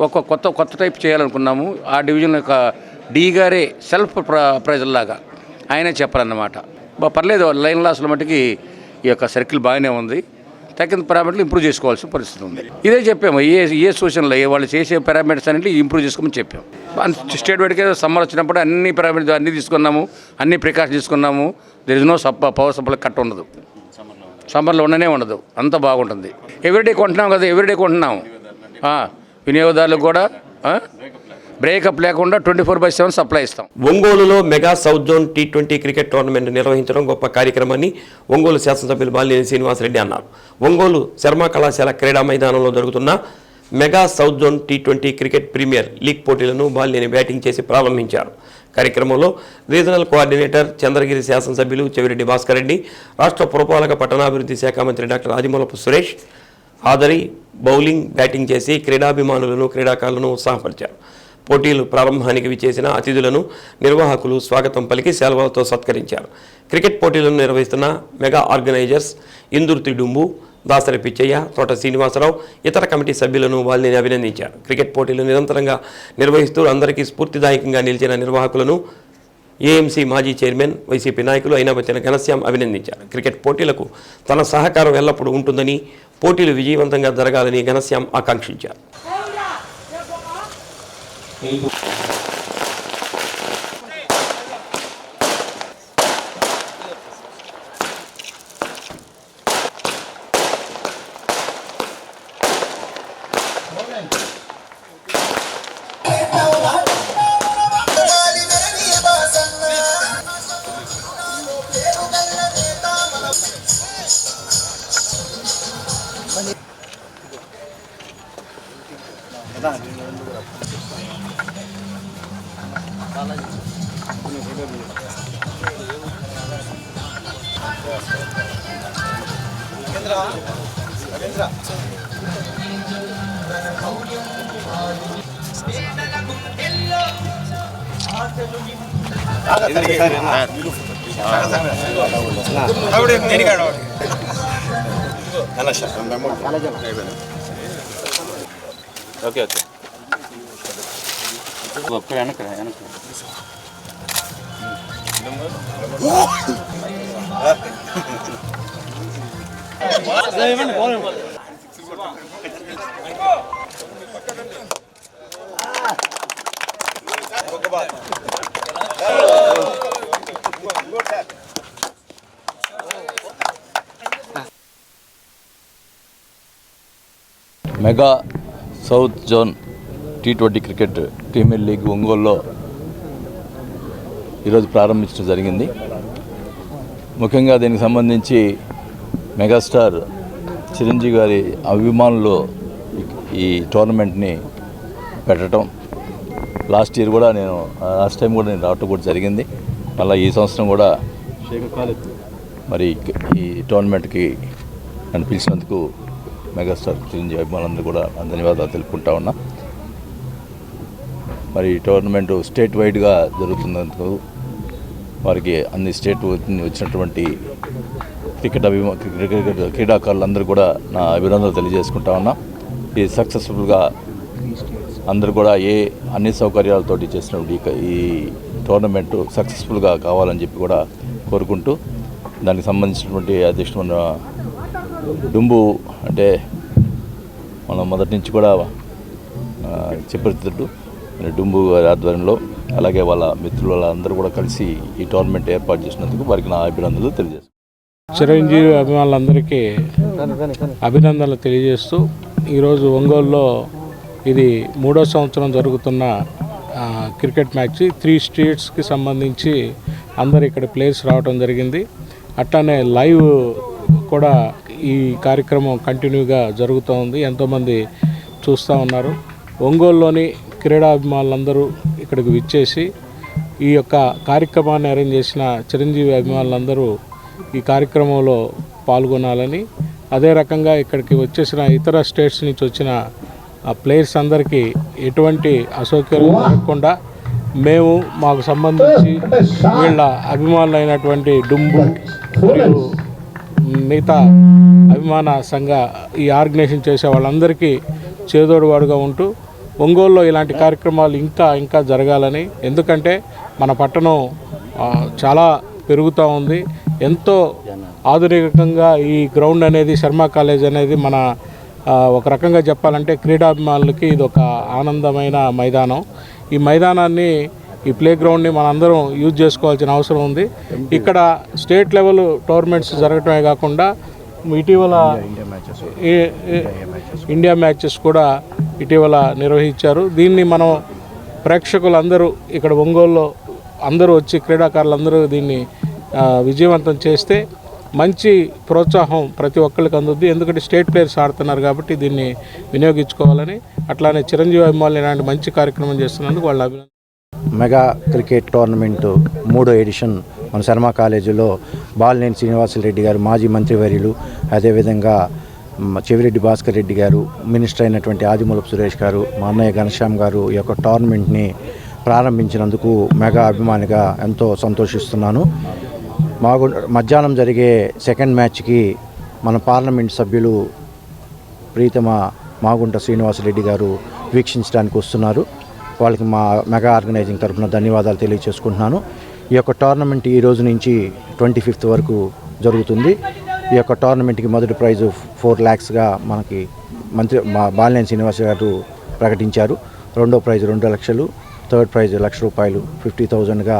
ఒక కొత్త టైప్ చేయాలనుకున్నాము. ఆ డివిజన్ యొక్క డీ గారే సెల్ఫ్ ప్రైజర్ లాగా ఆయనే చెప్పాలన్నమాట. పర్లేదు, లైన్ లాస్ల మట్టుకి ఈ యొక్క సర్కిల్ బాగానే ఉంది, తగ్గిన పారామీటర్లు ఇంప్రూవ్ చేసుకోవాల్సిన పరిస్థితి ఉంది. ఇదే చెప్పాము, ఏ సూచనలు వాళ్ళు చేసే పారామీటర్స్ అన్నింటి ఇంప్రూవ్ చేసుకోమని చెప్పాము. స్టేట్ వైడ్గా సమ్మర్ వచ్చినప్పుడు అన్ని పారామీటర్స్ అన్నీ తీసుకున్నాము, అన్ని ప్రికాషన్ తీసుకున్నాము. There is no power supply cut ఉండదు, సమ్మర్లో ఉండదు, అంత బాగుంటుంది. ఎవ్రీడే కొంటున్నాం కదా, ఎవ్రీడే కొంటున్నాము. వినియోగదారులకు కూడా బ్రేకప్ లేకుండా 24/7 సప్లై ఇస్తాం. ఒంగోలులో mega south zone T20 cricket tournament నిర్వహించడం గొప్ప కార్యక్రమాన్ని ఒంగోలు శాసనసభ్యులు బాలినేని శ్రీనివాసరెడ్డి అన్నారు. ఒంగోలు శర్మ కళాశాల క్రీడా మైదానంలో జరుగుతున్న mega south zone T20 cricket premier league పోటీలను బాలినేని బ్యాటింగ్ చేసి ప్రారంభించారు. కార్యక్రమంలో రీజనల్ కోఆర్డినేటర్ చంద్రగిరి శాసనసభ్యులు చెవిరెడ్డి భాస్కర్ రెడ్డి, రాష్ట్ర పురపాలక పట్టణాభివృద్ధి శాఖ మంత్రి డాక్టర్ ఆదిమూలపు సురేష్ హాజరై బౌలింగ్, బ్యాటింగ్ చేసి క్రీడాభిమానులను, క్రీడాకారులను ఉత్సాహపరిచారు. పోటీలు ప్రారంభానికి విచ్చేసిన అతిథులను నిర్వాహకులు స్వాగతం పలికి సెలవులతో సత్కరించారు. క్రికెట్ పోటీలను నిర్వహిస్తున్న మెగా ఆర్గనైజర్స్ ఇందుర్తి డుంబు, దాసరి పిచ్చయ్య, తోట శ్రీనివాసరావు, ఇతర కమిటీ సభ్యులను వాళ్ళని అభినందించారు. క్రికెట్ పోటీలు నిరంతరంగా నిర్వహిస్తూ అందరికీ స్ఫూర్తిదాయకంగా నిలిచిన నిర్వాహకులను ఏఎంసీ మాజీ చైర్మన్, వైసీపీ నాయకులు అయినబత్తిన ఘనశ్యాం అభినందించారు. క్రికెట్ పోటీలకు తన సహకారం ఎల్లప్పుడూ ఉంటుందని, పోటీలు విజయవంతంగా జరగాలని ఘనశ్యాం ఆకాంక్షించారు. ఓకే ఒక్క వెనక mega south zone T20 cricket premier league ఒంగోలులో ఈరోజు ప్రారంభించడం జరిగింది. ముఖ్యంగా దీనికి సంబంధించి మెగాస్టార్ చిరంజీవి గారి అభిమానులు ఈ టోర్నమెంట్ని పెట్టడం, లాస్ట్ టైం కూడా నేను రావటం కూడా జరిగింది. మళ్ళీ ఈ సంవత్సరం కూడా మరి ఈ టోర్నమెంట్కి నన్ను పిలిచినందుకు మెగాస్టార్ చిరంజీవి అభిమానులందరూ కూడా ధన్యవాదాలు తెలుపుకుంటా ఉన్నా. మరి ఈ టోర్నమెంటు స్టేట్ వైడ్గా జరుగుతున్నందుకు వారికి అన్ని స్టేట్ వచ్చినటువంటి క్రీడాకారులందరూ కూడా నా అభినందనలు తెలియజేసుకుంటా ఉన్నా. ఇది సక్సెస్ఫుల్గా అందరూ కూడా అన్ని సౌకర్యాలతోటి చేసినటువంటి ఈ టోర్నమెంటు సక్సెస్ఫుల్గా కావాలని చెప్పి కూడా కోరుకుంటూ, దానికి సంబంధించినటువంటి అధ్యక్షుడు డుంబు అంటే మనం మొదటి నుంచి కూడా చెప్పేటట్టు డుంబు గారి ఆధ్వర్యంలో, అలాగే వాళ్ళ మిత్రుల అందరూ కూడా కలిసి ఈ టోర్నమెంట్ ఏర్పాటు చేసినందుకు వారికి నా అభినందనలు తెలియజేస్తాను. చిరంజీవి అభిమానులందరికీ అభినందనలు తెలియజేస్తూ, ఈరోజు ఒంగోలులో ఇది 3వ సంవత్సరం జరుగుతున్న క్రికెట్ మ్యాచ్. 3 స్టేట్స్కి సంబంధించి అందరు ఇక్కడ ప్లేయర్స్ రావడం జరిగింది. అట్లానే లైవ్ కూడా ఈ కార్యక్రమం కంటిన్యూగా జరుగుతూ ఉంది. ఎంతోమంది చూస్తూ ఉన్నారు. ఒంగోలులోని క్రీడాభిమానులందరూ ఇక్కడికి విచ్చేసి ఈ యొక్క కార్యక్రమాన్ని అరేంజ్ చేసిన చిరంజీవి అభిమానులందరూ ఈ కార్యక్రమంలో పాల్గొనాలని, అదే రకంగా ఇక్కడికి వచ్చేసిన ఇతర స్టేట్స్ నుంచి వచ్చిన ప్లేయర్స్ అందరికీ ఎటువంటి అసౌకర్యం జరగకుండా మేము మాకు సంబంధించి వీళ్ళ అభిమానులైనటువంటి డుంబు మరియు మిగతా అభిమాన సంఘ ఈ ఆర్గనైజేషన్ చేసే వాళ్ళందరికీ చేదోడువాడుగా ఉంటూ ఒంగోలులో ఇలాంటి కార్యక్రమాలు ఇంకా జరగాలని, ఎందుకంటే మన పట్టణం చాలా పెరుగుతూ ఉంది. ఎంతో ఆధునికంగా ఈ గ్రౌండ్ అనేది, శర్మ కాలేజ్ అనేది మన ఒక రకంగా చెప్పాలంటే క్రీడాభిమానులకి ఇది ఒక ఆనందమైన మైదానం. ఈ మైదానాన్ని, ఈ ప్లే గ్రౌండ్ని మనందరం యూజ్ చేసుకోవాల్సిన అవసరం ఉంది. ఇక్కడ స్టేట్ లెవెల్ టోర్నమెంట్స్ జరగటమే కాకుండా ఇటీవల ఇండియా మ్యాచెస్ కూడా ఇటీవల నిర్వహించారు. దీన్ని మనం ప్రేక్షకులందరూ ఇక్కడ ఒంగోలులో అందరూ వచ్చి క్రీడాకారులందరూ దీన్ని విజయవంతం చేస్తే మంచి ప్రోత్సాహం ప్రతి ఒక్కరికి అందుద్ది. ఎందుకంటే స్టేట్ ప్లేయర్స్ ఆడుతున్నారు కాబట్టి దీన్ని వినియోగించుకోవాలని, అట్లానే చిరంజీవి అభిమానులు ఇలాంటి మంచి కార్యక్రమం చేస్తున్నందుకు వాళ్ళ అభినందన. మెగా క్రికెట్ టోర్నమెంటు 3వ ఎడిషన్ మన శర్మ కాలేజీలో బాలినేని శ్రీనివాసరెడ్డి గారు, మాజీ మంత్రివర్యులు, అదేవిధంగా చెవిరెడ్డి భాస్కర్ రెడ్డి గారు, మినిస్టర్ అయినటువంటి ఆదిమూలపు సురేష్ గారు, మా అన్నయ్య ఘనశ్యామ్ గారు ఈ యొక్క టోర్నమెంట్ని ప్రారంభించినందుకు మెగా అభిమానిగా ఎంతో సంతోషిస్తున్నాను. మధ్యాహ్నం జరిగే సెకండ్ మ్యాచ్కి మన పార్లమెంట్ సభ్యులు ప్రీతమ మాగుంట శ్రీనివాసరెడ్డి గారు వీక్షించడానికి వస్తున్నారు. వాళ్ళకి మా మెగా ఆర్గనైజింగ్ తరఫున ధన్యవాదాలు తెలియజేసుకుంటున్నాను. ఈ యొక్క టోర్నమెంట్ ఈ రోజు నుంచి 25th వరకు జరుగుతుంది. ఈ యొక్క టోర్నమెంట్కి మొదటి ప్రైజు 4 lakhsగా మనకి మా బాలినేని శ్రీనివాస్ గారు ప్రకటించారు. రెండో ప్రైజు 2 లక్షలు, థర్డ్ ప్రైజ్ ₹1,00,000 50,000గా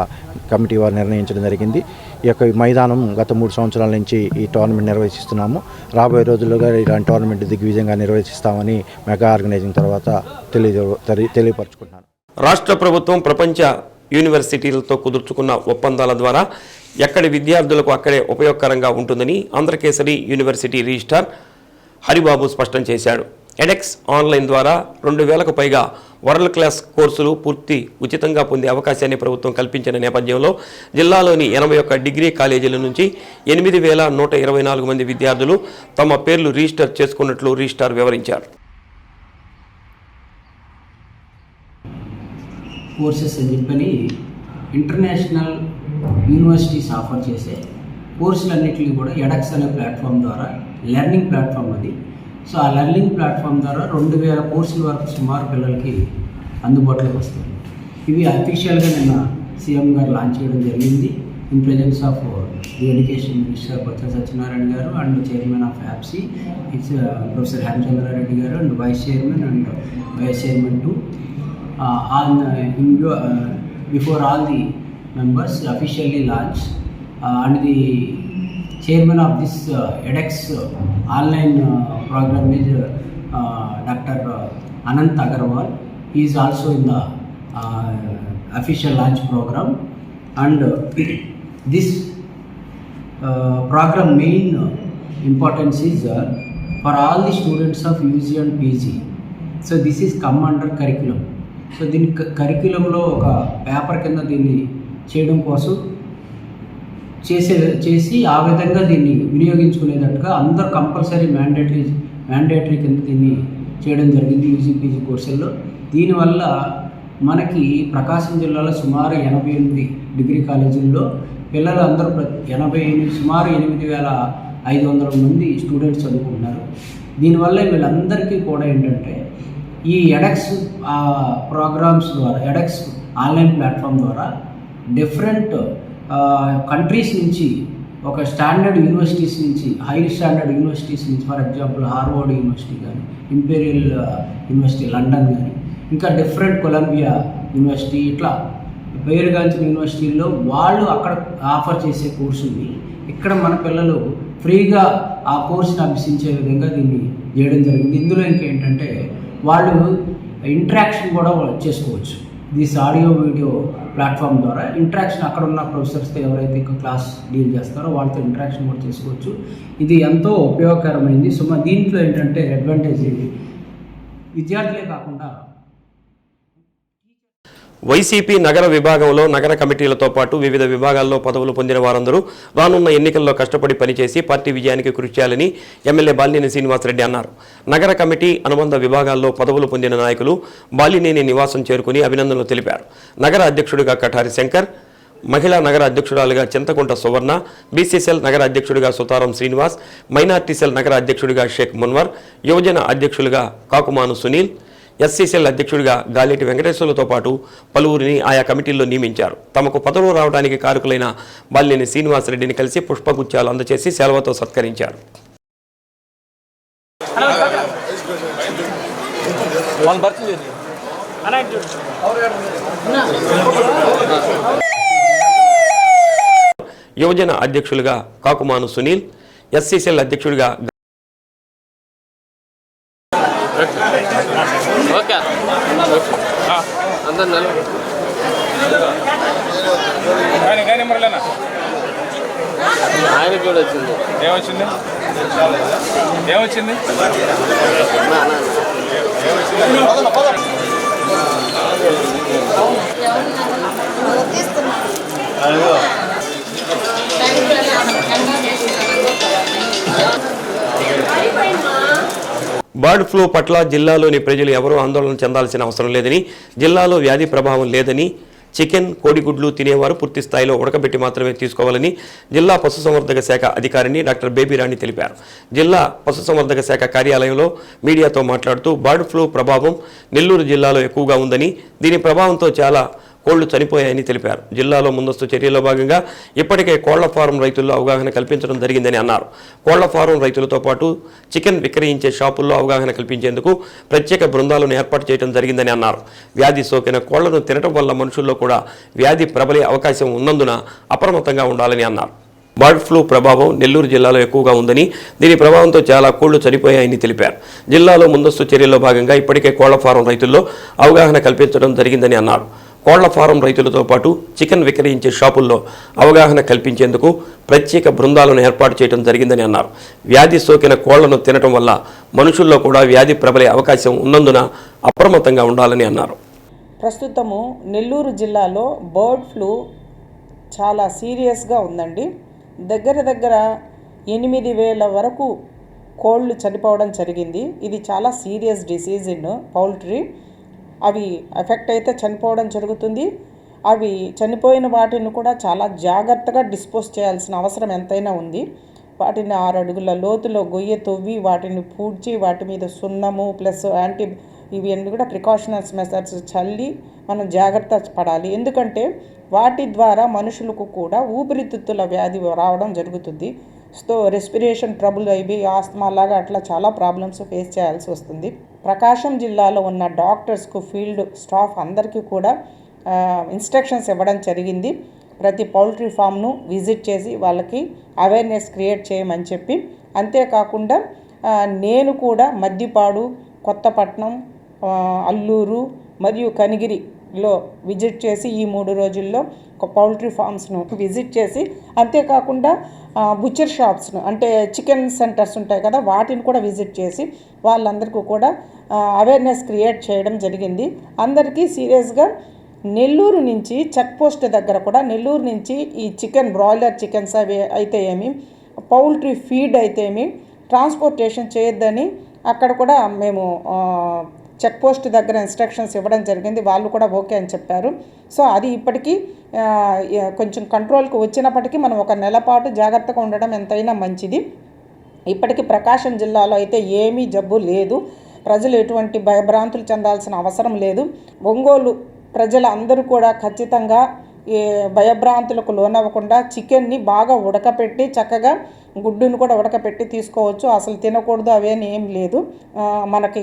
కమిటీ వారు నిర్ణయించడం జరిగింది. ఈ యొక్క మైదానం గత 3 సంవత్సరాల నుంచి ఈ టోర్నమెంట్ నిర్వహిస్తున్నాము. రాబోయే రోజుల్లోగా ఇలాంటి టోర్నమెంట్ దిగ్విజయంగా నిర్వహిస్తామని మెగా ఆర్గనైజింగ్ తర్వాత తెలియపరుచుకుంటున్నాను. రాష్ట్ర ప్రభుత్వం ప్రపంచ యూనివర్సిటీలతో కుదుర్చుకున్న ఒప్పందాల ద్వారా ఎక్కడి విద్యార్థులకు అక్కడే ఉపయోగకరంగా ఉంటుందని ఆంధ్రకేసరి యూనివర్సిటీ రిజిస్ట్రార్ హరిబాబు స్పష్టం చేశాడు. ఎడెక్స్ ఆన్లైన్ ద్వారా 2,000కు పైగా వరల్డ్ క్లాస్ కోర్సులు పూర్తి ఉచితంగా పొందే అవకాశాన్ని ప్రభుత్వం కల్పించిన నేపథ్యంలో జిల్లాలోని 81 డిగ్రీ కాలేజీల నుంచి 8,124 మంది విద్యార్థులు తమ పేర్లు రిజిస్టర్ చేసుకున్నట్లు రిజిస్ట్రార్ వివరించారు. కోర్సెస్ అని చెప్పని ఇంటర్నేషనల్ యూనివర్సిటీస్ ఆఫర్ చేసే కోర్సులన్నింటినీ కూడా ఎడక్స్ అనే ప్లాట్ఫామ్ ద్వారా, లెర్నింగ్ ప్లాట్ఫామ్ అది. సో ఆ లెర్నింగ్ ప్లాట్ఫామ్ ద్వారా 2,000 కోర్సుల వరకు సుమారు పిల్లలకి అందుబాటులోకి వస్తాయి. ఇవి అఫీషియల్గా నిన్న సీఎం గారు లాంచ్ చేయడం జరిగింది in presence of the education minister Botsa Satyanarayana గారు and chairman of APSCHE it's professor Hemachandra Reddy గారు and vice chairman to before all the members officially launched and the chairman of this edX online program is Dr. Anant Agarwal. He is also in the official launch program and this program main importance is for all the students of UG and PG. So this is come under curriculum. So దీని కరిక్యులంలో ఒక paper కింద దీన్ని చేయడం కోసం చేసి ఆ విధంగా దీన్ని వినియోగించుకునేటట్టుగా అందరూ కంపల్సరీ మ్యాండేటరీ కింద దీన్ని చేయడం జరిగింది యూజీపీజీ కోర్సుల్లో. దీనివల్ల మనకి ప్రకాశం జిల్లాలో సుమారు 88 డిగ్రీ కాలేజీల్లో పిల్లలు అందరూ సుమారు 8,500 మంది స్టూడెంట్స్ చదువుకుంటున్నారు. దీనివల్ల వీళ్ళందరికీ కూడా ఏంటంటే ఈ ఎడెక్స్ ప్రోగ్రామ్స్ ద్వారా, ఎడెక్స్ ఆన్లైన్ ప్లాట్ఫామ్ ద్వారా డిఫరెంట్ కంట్రీస్ నుంచి, ఒక స్టాండర్డ్ యూనివర్సిటీస్ నుంచి, హై స్టాండర్డ్ యూనివర్సిటీస్ నుంచి, ఫర్ ఎగ్జాంపుల్ హార్వర్డ్ యూనివర్సిటీ కానీ, ఇంపీరియల్ యూనివర్సిటీ లండన్ కానీ, ఇంకా డిఫరెంట్ కొలంబియా యూనివర్సిటీ, ఇట్లా పేరుగాంచిన యూనివర్సిటీల్లో వాళ్ళు అక్కడ ఆఫర్ చేసే కోర్సుని ఇక్కడ మన పిల్లలు ఫ్రీగా ఆ కోర్సుని అభ్యసించే విధంగా దీన్ని చేయడం జరిగింది. ఇందులో ఇంకేంటంటే వాళ్ళు ఇంటరాక్షన్ కూడా చేసుకోవచ్చు. దిస్ ఆడియో వీడియో ప్లాట్ఫామ్ ద్వారా ఇంటరాక్షన్, అక్కడ ఉన్న ప్రొఫెసర్స్తో ఎవరైతే క్లాస్ డీల్ చేస్తారో వాళ్ళతో ఇంటరాక్షన్ కూడా చేసుకోవచ్చు. ఇది ఎంతో ఉపయోగకరమైంది. సో దీంట్లో ఏంటంటే అడ్వాంటేజ్ విద్యార్థులే కాకుండా వైసీపీ నగర విభాగంలో నగర కమిటీలతో పాటు వివిధ విభాగాల్లో పదవులు పొందిన వారందరూ రానున్న ఎన్నికల్లో కష్టపడి పనిచేసి పార్టీ విజయానికి కృషి చేయాలని ఎమ్మెల్యే బాలినేని శ్రీనివాసరెడ్డి అన్నారు. నగర కమిటీ అనుబంధ విభాగాల్లో పదవులు పొందిన నాయకులు బాలినేని నివాసం చేరుకుని అభినందనలు తెలిపారు. నగర అధ్యక్షుడిగా కఠారి శంకర్, మహిళా నగర అధ్యక్షురాలుగా చింతకుంట సువర్ణ, బీసీసీఎల్ నగర అధ్యక్షుడిగా సుతారం శ్రీనివాస్, మైనార్టీ సెల్ నగర అధ్యక్షుడిగా షేక్ మున్వర్, యువజన అధ్యక్షులుగా కాకుమాను సునీల్, ఎస్సీసీఎల్ అధ్యక్షుడిగా గాలేటి వెంకటేశ్వర్లతో పాటు పలువురిని ఆయా కమిటీల్లో నియమించారు. తమకు పదవులు రావడానికి కారకులైన బాలినేని శ్రీనివాసరెడ్డిని కలిసి పుష్పగుచ్చాలు అందజేసి సెలవుతో సత్కరించారు. యువజన అధ్యక్షులుగా కాకుమాను సునీల్, ఎస్సీసీఎల్ అధ్యక్షుడిగా ఆయన కూడా వచ్చింది. ఏమొచ్చింది? బర్డ్ ఫ్లూ పట్ల జిల్లాలోని ప్రజలు ఎవరూ ఆందోళన చెందాల్సిన అవసరం లేదని, జిల్లాలో వ్యాధి ప్రభావం లేదని, చికెన్, కోడిగుడ్లు తినేవారు పూర్తి స్థాయిలో ఉడకబెట్టి మాత్రమే తీసుకోవాలని జిల్లా పశుసంవర్ధక శాఖ అధికారిని డాక్టర్ బేబీరాణి తెలిపారు. జిల్లా పశుసంవర్ధక శాఖ కార్యాలయంలో మీడియాతో మాట్లాడుతూ బర్డ్ ఫ్లూ ప్రభావం నెల్లూరు జిల్లాలో ఎక్కువగా ఉందని, దీని ప్రభావంతో చాలా కోళ్లు చనిపోయాయని తెలిపారు. జిల్లాలో ముందస్తు చర్యల్లో భాగంగా ఇప్పటికే కోళ్ల ఫారం రైతుల్లో అవగాహన కల్పించడం జరిగిందని అన్నారు. కోళ్ల ఫారం రైతులతో పాటు చికెన్ విక్రయించే షాపుల్లో అవగాహన కల్పించేందుకు ప్రత్యేక బృందాలను ఏర్పాటు చేయడం జరిగిందని అన్నారు. వ్యాధి సోకిన కోళ్లను తినటం వల్ల మనుషుల్లో కూడా వ్యాధి ప్రబలే అవకాశం ఉన్నందున అప్రమత్తంగా ఉండాలని అన్నారు. బర్డ్ ఫ్లూ ప్రభావం నెల్లూరు జిల్లాలో ఎక్కువగా ఉందని, దీని ప్రభావంతో చాలా కోళ్లు చనిపోయాయని తెలిపారు. జిల్లాలో ముందస్తు చర్యల్లో భాగంగా ఇప్పటికే కోళ్ల ఫారం రైతుల్లో అవగాహన కల్పించడం జరిగిందని అన్నారు. కోళ్ల ఫారం రైతులతో పాటు చికెన్ విక్రయించే షాపుల్లో అవగాహన కల్పించేందుకు ప్రత్యేక బృందాలను ఏర్పాటు చేయడం జరిగిందని అన్నారు. వ్యాధి సోకిన కోళ్లను తినటం వల్ల మనుషుల్లో కూడా వ్యాధి ప్రబలే అవకాశం ఉన్నందున అప్రమత్తంగా ఉండాలని అన్నారు. ప్రస్తుతము నెల్లూరు జిల్లాలో బర్డ్ ఫ్లూ చాలా సీరియస్గా ఉందండి. దగ్గర 8,000 వరకు కోళ్ళు చనిపోవడం జరిగింది. ఇది చాలా సీరియస్ డిసీజ్ ఇన్ పౌల్ట్రీ. అవి ఎఫెక్ట్ అయితే చనిపోవడం జరుగుతుంది. అవి చనిపోయిన వాటిని కూడా చాలా జాగ్రత్తగా డిస్పోజ్ చేయాల్సిన అవసరం ఎంతైనా ఉంది. వాటిని 6 అడుగుల లోతులో గొయ్య తవ్వి వాటిని పూడ్చి వాటి మీద సున్నము ప్లస్ ఇవన్నీ కూడా ప్రికాషనల్స్ మెథడ్స్ చల్లి మనం జాగ్రత్త పడాలి. ఎందుకంటే వాటి ద్వారా మనుషులకు కూడా ఊపిరితిత్తుల వ్యాధి రావడం జరుగుతుంది. సో రెస్పిరేషన్ ట్రబుల్ అవి ఆస్తమా లాగా అట్లా చాలా ప్రాబ్లమ్స్ ఫేస్ చేయాల్సి వస్తుంది. ప్రకాశం జిల్లాలో ఉన్న డాక్టర్స్కు ఫీల్డ్ స్టాఫ్ అందరికీ కూడా ఇన్స్ట్రక్షన్స్ ఇవ్వడం జరిగింది. ప్రతి పౌల్ట్రీ ఫామ్ను విజిట్ చేసి వాళ్ళకి అవేర్నెస్ క్రియేట్ చేయమని చెప్పి, అంతేకాకుండా నేను కూడా మద్దిపాడు, కొత్తపట్నం, అల్లూరు మరియు కనిగిరిలో విజిట్ చేసి ఈ 3 రోజుల్లో పౌల్ట్రీ ఫామ్స్ను విజిట్ చేసి, అంతేకాకుండా బుచ్చర్ షాప్స్ను అంటే చికెన్ సెంటర్స్ ఉంటాయి కదా వాటిని కూడా విజిట్ చేసి వాళ్ళందరికీ కూడా అవేర్నెస్ క్రియేట్ చేయడం జరిగింది. అందరికీ సీరియస్గా నెల్లూరు నుంచి చెక్ పోస్ట్ దగ్గర కూడా నెల్లూరు నుంచి ఈ చికెన్ బ్రాయిలర్ చికెన్స్ అవి అయితే ఏమి పౌల్ట్రీ ఫీడ్ అయితే ఏమి ట్రాన్స్పోర్టేషన్ చేయొద్దని అక్కడ కూడా మేము చెక్ పోస్ట్ దగ్గర ఇన్స్ట్రక్షన్స్ ఇవ్వడం జరిగింది. వాళ్ళు కూడా ఓకే అని చెప్పారు. సో అది ఇప్పటికీ కొంచెం కంట్రోల్కి వచ్చినప్పటికీ మనం ఒక నెల పాటు జాగ్రత్తగా ఉండడం ఎంతైనా మంచిది. ఇప్పటికీ ప్రకాశం జిల్లాలో అయితే ఏమీ జబ్బు లేదు. ప్రజలు ఎటువంటి భయభ్రాంతులు చెందాల్సిన అవసరం లేదు. ఒంగోలు ప్రజలు అందరూ కూడా ఖచ్చితంగా ఈ భయభ్రాంతులకు లోనవ్వకుండా చికెన్ని బాగా ఉడకపెట్టి చక్కగా గుడ్డును కూడా ఉడకపెట్టి తీసుకోవచ్చు. అసలు తినకూడదు అవేం ఏం లేదు. మనకి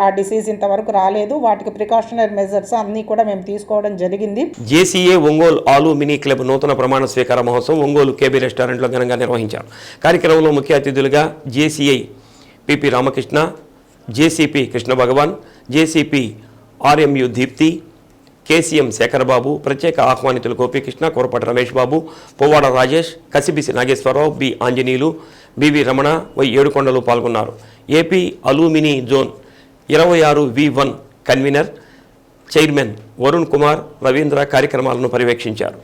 ఆ డిసీజ్ ఇంతవరకు రాలేదు. వాటికి ప్రికాషనరీ మెజర్స్ అన్నీ కూడా మేము తీసుకోవడం జరిగింది. జేసీఏ ఒంగోలు ఆలు మినీ క్లబ్ నూతన ప్రమాణ స్వీకార మహోత్సవం ఒంగోలు కేబీ రెస్టారెంట్లో ఘనంగా నిర్వహించారు. కార్యక్రమంలో ముఖ్య అతిథులుగా JCI PP Ramakrishna, JCP Krishna Bhagavan, JCP RMU Deepti, KCM Sekhara Babu, ప్రత్యేక ఆహ్వానితులు Gopikrishna, Korapati Ramesh Babu, Puvvada Rajesh, Kasibisi Nageswara Rao, B Anjaneyulu, BV Ramana, Y Yedukondalu పాల్గొన్నారు. AP alumni zone 26V1 convener chairman Varun Kumar, Ravindra కార్యక్రమాలను పర్యవేక్షించారు.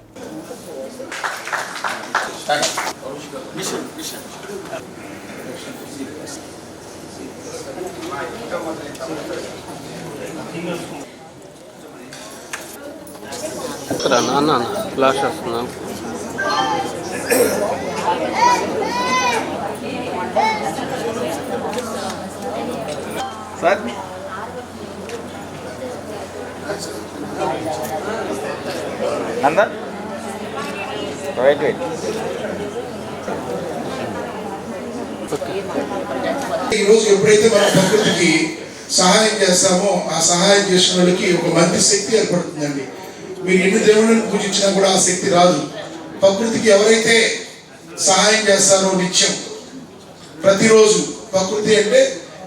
నాన్న ఫ్లాష్ వస్తున్నాను. సార్ నందన్ రైట్ ఈరోజు ఎప్పుడైతే మన ప్రకృతికి సహాయం చేస్తామో ఆ సహాయం చేసిన వాళ్ళకి ఒక మంచి శక్తి ఏర్పడుతుందండి. మీరు ఎన్ని దేవుళ్ళని పూజించినా కూడా ఆ శక్తి రాదు. ప్రకృతికి ఎవరైతే సహాయం చేస్తారో నిత్యం ప్రతిరోజు, ప్రకృతి అంటే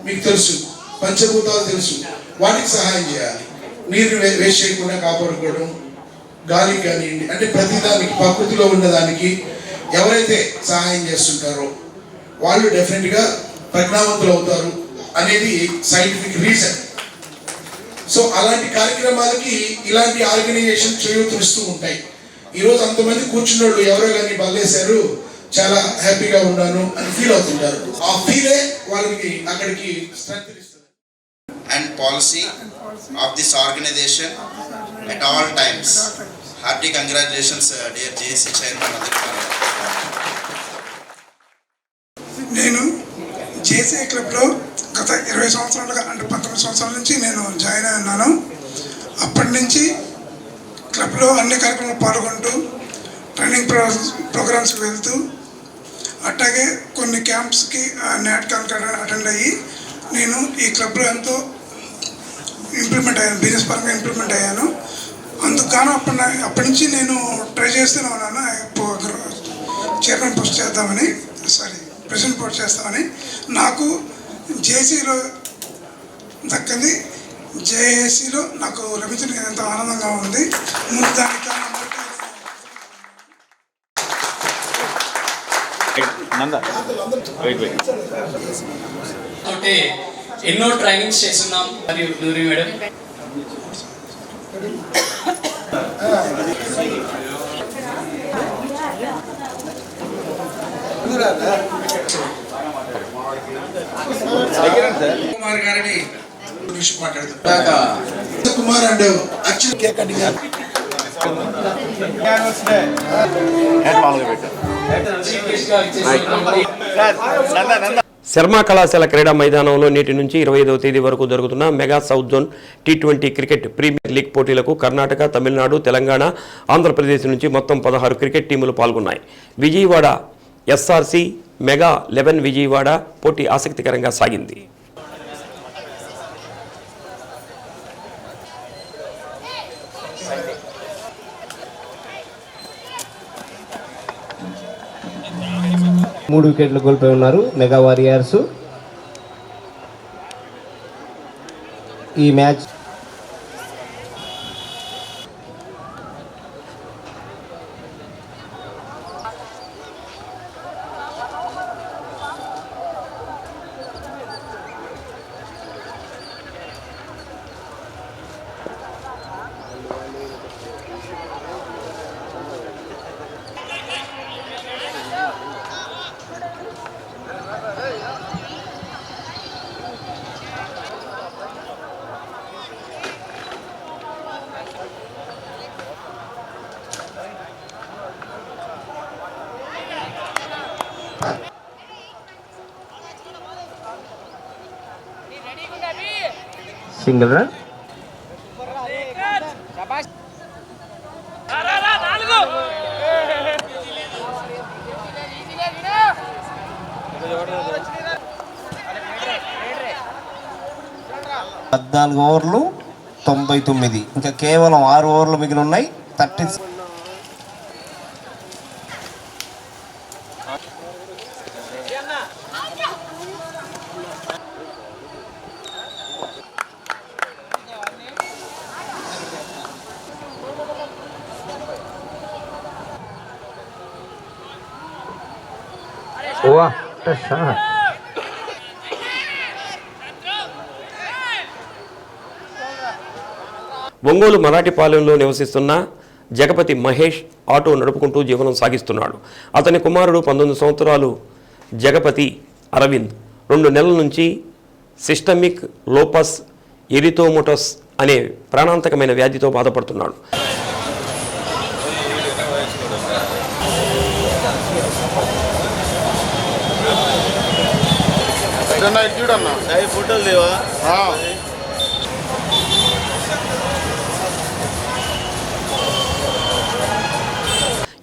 మీకు తెలుసు, పంచభూతాలు తెలుసు, వాటికి సహాయం చేయాలి. నీరు వేస్ట్ చేయకుండా కాపాడుకోవడం, గాలికి కానివ్వండి, అంటే ప్రతిదానికి ప్రకృతిలో ఉన్నదానికి ఎవరైతే సహాయం చేస్తుంటారో వాళ్ళు డెఫినెట్గా ప్రజ్ఞావంతులు అవుతారు అనేది సైంటిఫిక్ రీజన్. సో అలాంటి కార్యక్రమాలకి ఇలాంటి ఆర్గనైజేషన్ చేయూతనిస్తూ ఉంటాయి. ఈరోజు అంతమంది కూర్చున్నోళ్ళు ఎవరో కానీ బల్లేశారు, చాలా హ్యాపీగా ఉన్నాను అని ఫీల్ అవుతుంటారు. ఆ ఫీలే వాళ్ళకి అక్కడికి స్ట్రెంత్ ఇస్తుంది. And policy of this organization at all times. Hearty congratulations, dear JC Chairman. నేను జేసీ క్లబ్లో గత 20 సంవత్సరాలుగా, అంటే 19 సంవత్సరాల నుంచి నేను జాయిన్ అయి ఉన్నాను. అప్పటి నుంచి క్లబ్లో అన్ని కార్యక్రమాలు పాల్గొంటూ ట్రైనింగ్ ప్రోగ్రామ్స్కి వెళ్తూ, అట్లాగే కొన్ని క్యాంప్స్కి నాట్ క్యాంప్ అటెండ్ అయ్యి నేను ఈ క్లబ్లో ఎంతో ఇంప్లిమెంట్ అయ్యాను, బిజినెస్ పరంగా ఇంప్లిమెంట్ అయ్యాను. అందుకు గాను అప్పటి నుంచి నేను ట్రై చేస్తూనే ఉన్నాను చైర్మన్ పోస్ట్ చేద్దామని, ప్రెసిడెంట్ పోస్ట్ చేస్తామని. నాకు జేసీలో దక్కింది. జేఏసీలో నాకు లభించిన ఎంతో ఆనందంగా ఉంది. ముందు దానికి ఎన్నో ట్రైనింగ్స్ చేస్తున్నాం. మరియు నూరి మేడం కుమార్ గారిని మాట్లాడుతున్నా. Kumar and actual cake cutting Sharma కళాశాల క్రీడా మైదానంలో నేటి నుంచి 25వ తేదీ వరకు జరుగుతున్న mega south zone T20 cricket premier league పోటీలకు కర్ణాటక, తమిళనాడు, తెలంగాణ, ఆంధ్రప్రదేశ్ నుంచి మొత్తం 16 క్రికెట్ టీములు పాల్గొన్నాయి. విజయవాడ SRC మెగా 11 విజయవాడ పోటీ ఆసక్తికరంగా సాగింది. మూడు వికెట్లు కోల్పోయి ఉన్నారు మెగా వారియర్స్. ఈ మ్యాచ్ సింగిల్ రన్. పద్నాలుగు ఓవర్లు 99, ఇంకా కేవలం 6 ఓవర్లు మిగిలి ఉన్నాయి. 30. ఒంగోలు మరాఠీపాలెంలో నివసిస్తున్న జగపతి మహేష్ ఆటో నడుపుకుంటూ జీవనం సాగిస్తున్నాడు. అతని కుమారుడు 19 సంవత్సరాలు జగపతి అరవింద్ 2 నెలల నుంచి సిస్టమిక్ లోపస్ ఎరిథోమోటస్ అనే ప్రాణాంతకమైన వ్యాధితో బాధపడుతున్నాడు.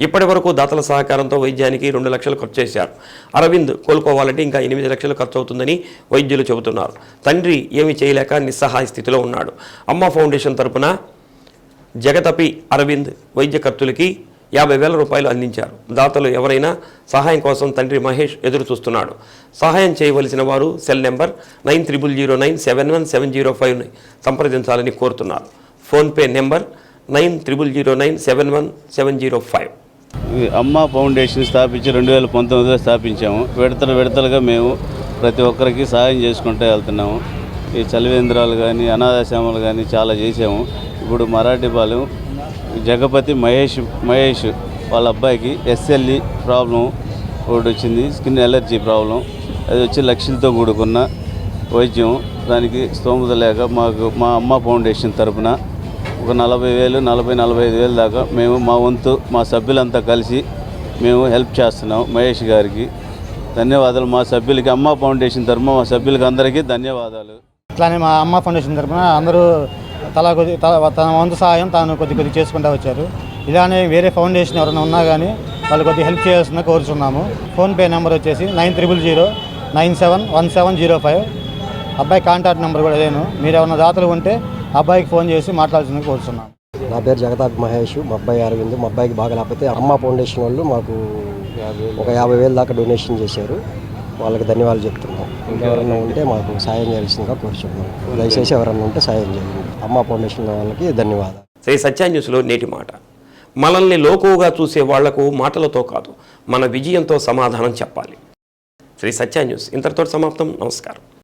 ఇప్పటి వరకు దాతల సహకారంతో వైద్యానికి 2 లక్షలు ఖర్చు చేశారు. అరవింద్ కోలుకోవాలంటే ఇంకా 8 లక్షలు ఖర్చు అవుతుందని వైద్యులు చెబుతున్నారు. తండ్రి ఏమీ చేయలేక నిస్సహాయ స్థితిలో ఉన్నాడు. అమ్మ ఫౌండేషన్ తరపున జగతపి అరవింద్ వైద్య ఖర్చులకి 50,000 రూపాయలు అందించారు. దాతలు ఎవరైనా సహాయం కోసం తండ్రి మహేష్ ఎదురు చూస్తున్నాడు. సహాయం చేయవలసిన వారు సెల్ నెంబర్ 9000971705 సంప్రదించాలని కోరుతున్నారు. PhonePe number 9000971705. అమ్మ ఫౌండేషన్ స్థాపించి 2019లో స్థాపించాము. విడతలుగా మేము ప్రతి ఒక్కరికి సహాయం చేసుకుంటూ వెళ్తున్నాము. ఈ చలివేంద్రాలు కానీ అనాథాశ్రమాలు కానీ చాలా చేసాము. ఇప్పుడు మరాఠీపాలెం జగపతి మహేష్ వాళ్ళ అబ్బాయికి SLE ప్రాబ్లం ఒకటి వచ్చింది, స్కిన్ ఎలర్జీ ప్రాబ్లం. అది వచ్చి లక్షలతో కూడుకున్న వైద్యం. దానికి స్తోమత లేక మాకు మా అమ్మ ఫౌండేషన్ తరఫున ఒక 40,000-45,000 దాకా మేము మా వంతు మా సభ్యులంతా కలిసి మేము హెల్ప్ చేస్తున్నాం మహేష్ గారికి. ధన్యవాదాలు మా సభ్యులకి, అమ్మ ఫౌండేషన్ తరఫున మా సభ్యులకి అందరికీ ధన్యవాదాలు. ఇట్లానే మా అమ్మ ఫౌండేషన్ తరఫున అందరూ తన వంతు సహాయం తాను కొద్ది చేసుకుంటూ వచ్చారు. ఇలానే వేరే ఫౌండేషన్ ఎవరైనా ఉన్నా కానీ వాళ్ళు కొద్దిగా హెల్ప్ చేయాల్సిందిగా కోరుచున్నాము. ఫోన్పే నెంబర్ వచ్చేసి 9000971705. అబ్బాయి కాంటాక్ట్ నెంబర్ కూడా అదేను. మీరు ఏమైనా దాతలు ఉంటే అబ్బాయికి ఫోన్ చేసి మాట్లాడాల్సిందిగా కోరుచున్నాం. నా పేరు జగతాపి మహేష్, మా అబ్బాయి అరవింద్. మా అబ్బాయికి బాగా లేకపోతే అమ్మ ఫౌండేషన్ వాళ్ళు మాకు ఒక 50,000 దాకా డొనేషన్ చేశారు. వాళ్ళకి ధన్యవాదాలు చెప్తున్నాం. ఇంకెవరైనా ఉంటే మాకు సాయం చేయాల్సిందిగా కోరుచున్నాం. దయచేసి ఎవరైనా ఉంటే సాయం చేయండి. అమ్మ ఫౌండేషన్ వాళ్ళకి ధన్యవాదాలు. శ్రీ సత్య న్యూస్లో నేటి మాట. మనల్ని లోకువుగా చూసే వాళ్లకు మాటలతో కాదు మన విజయంతో సమాధానం చెప్పాలి. శ్రీ సత్య న్యూస్ ఇంతటితో సమాప్తం. నమస్కారం.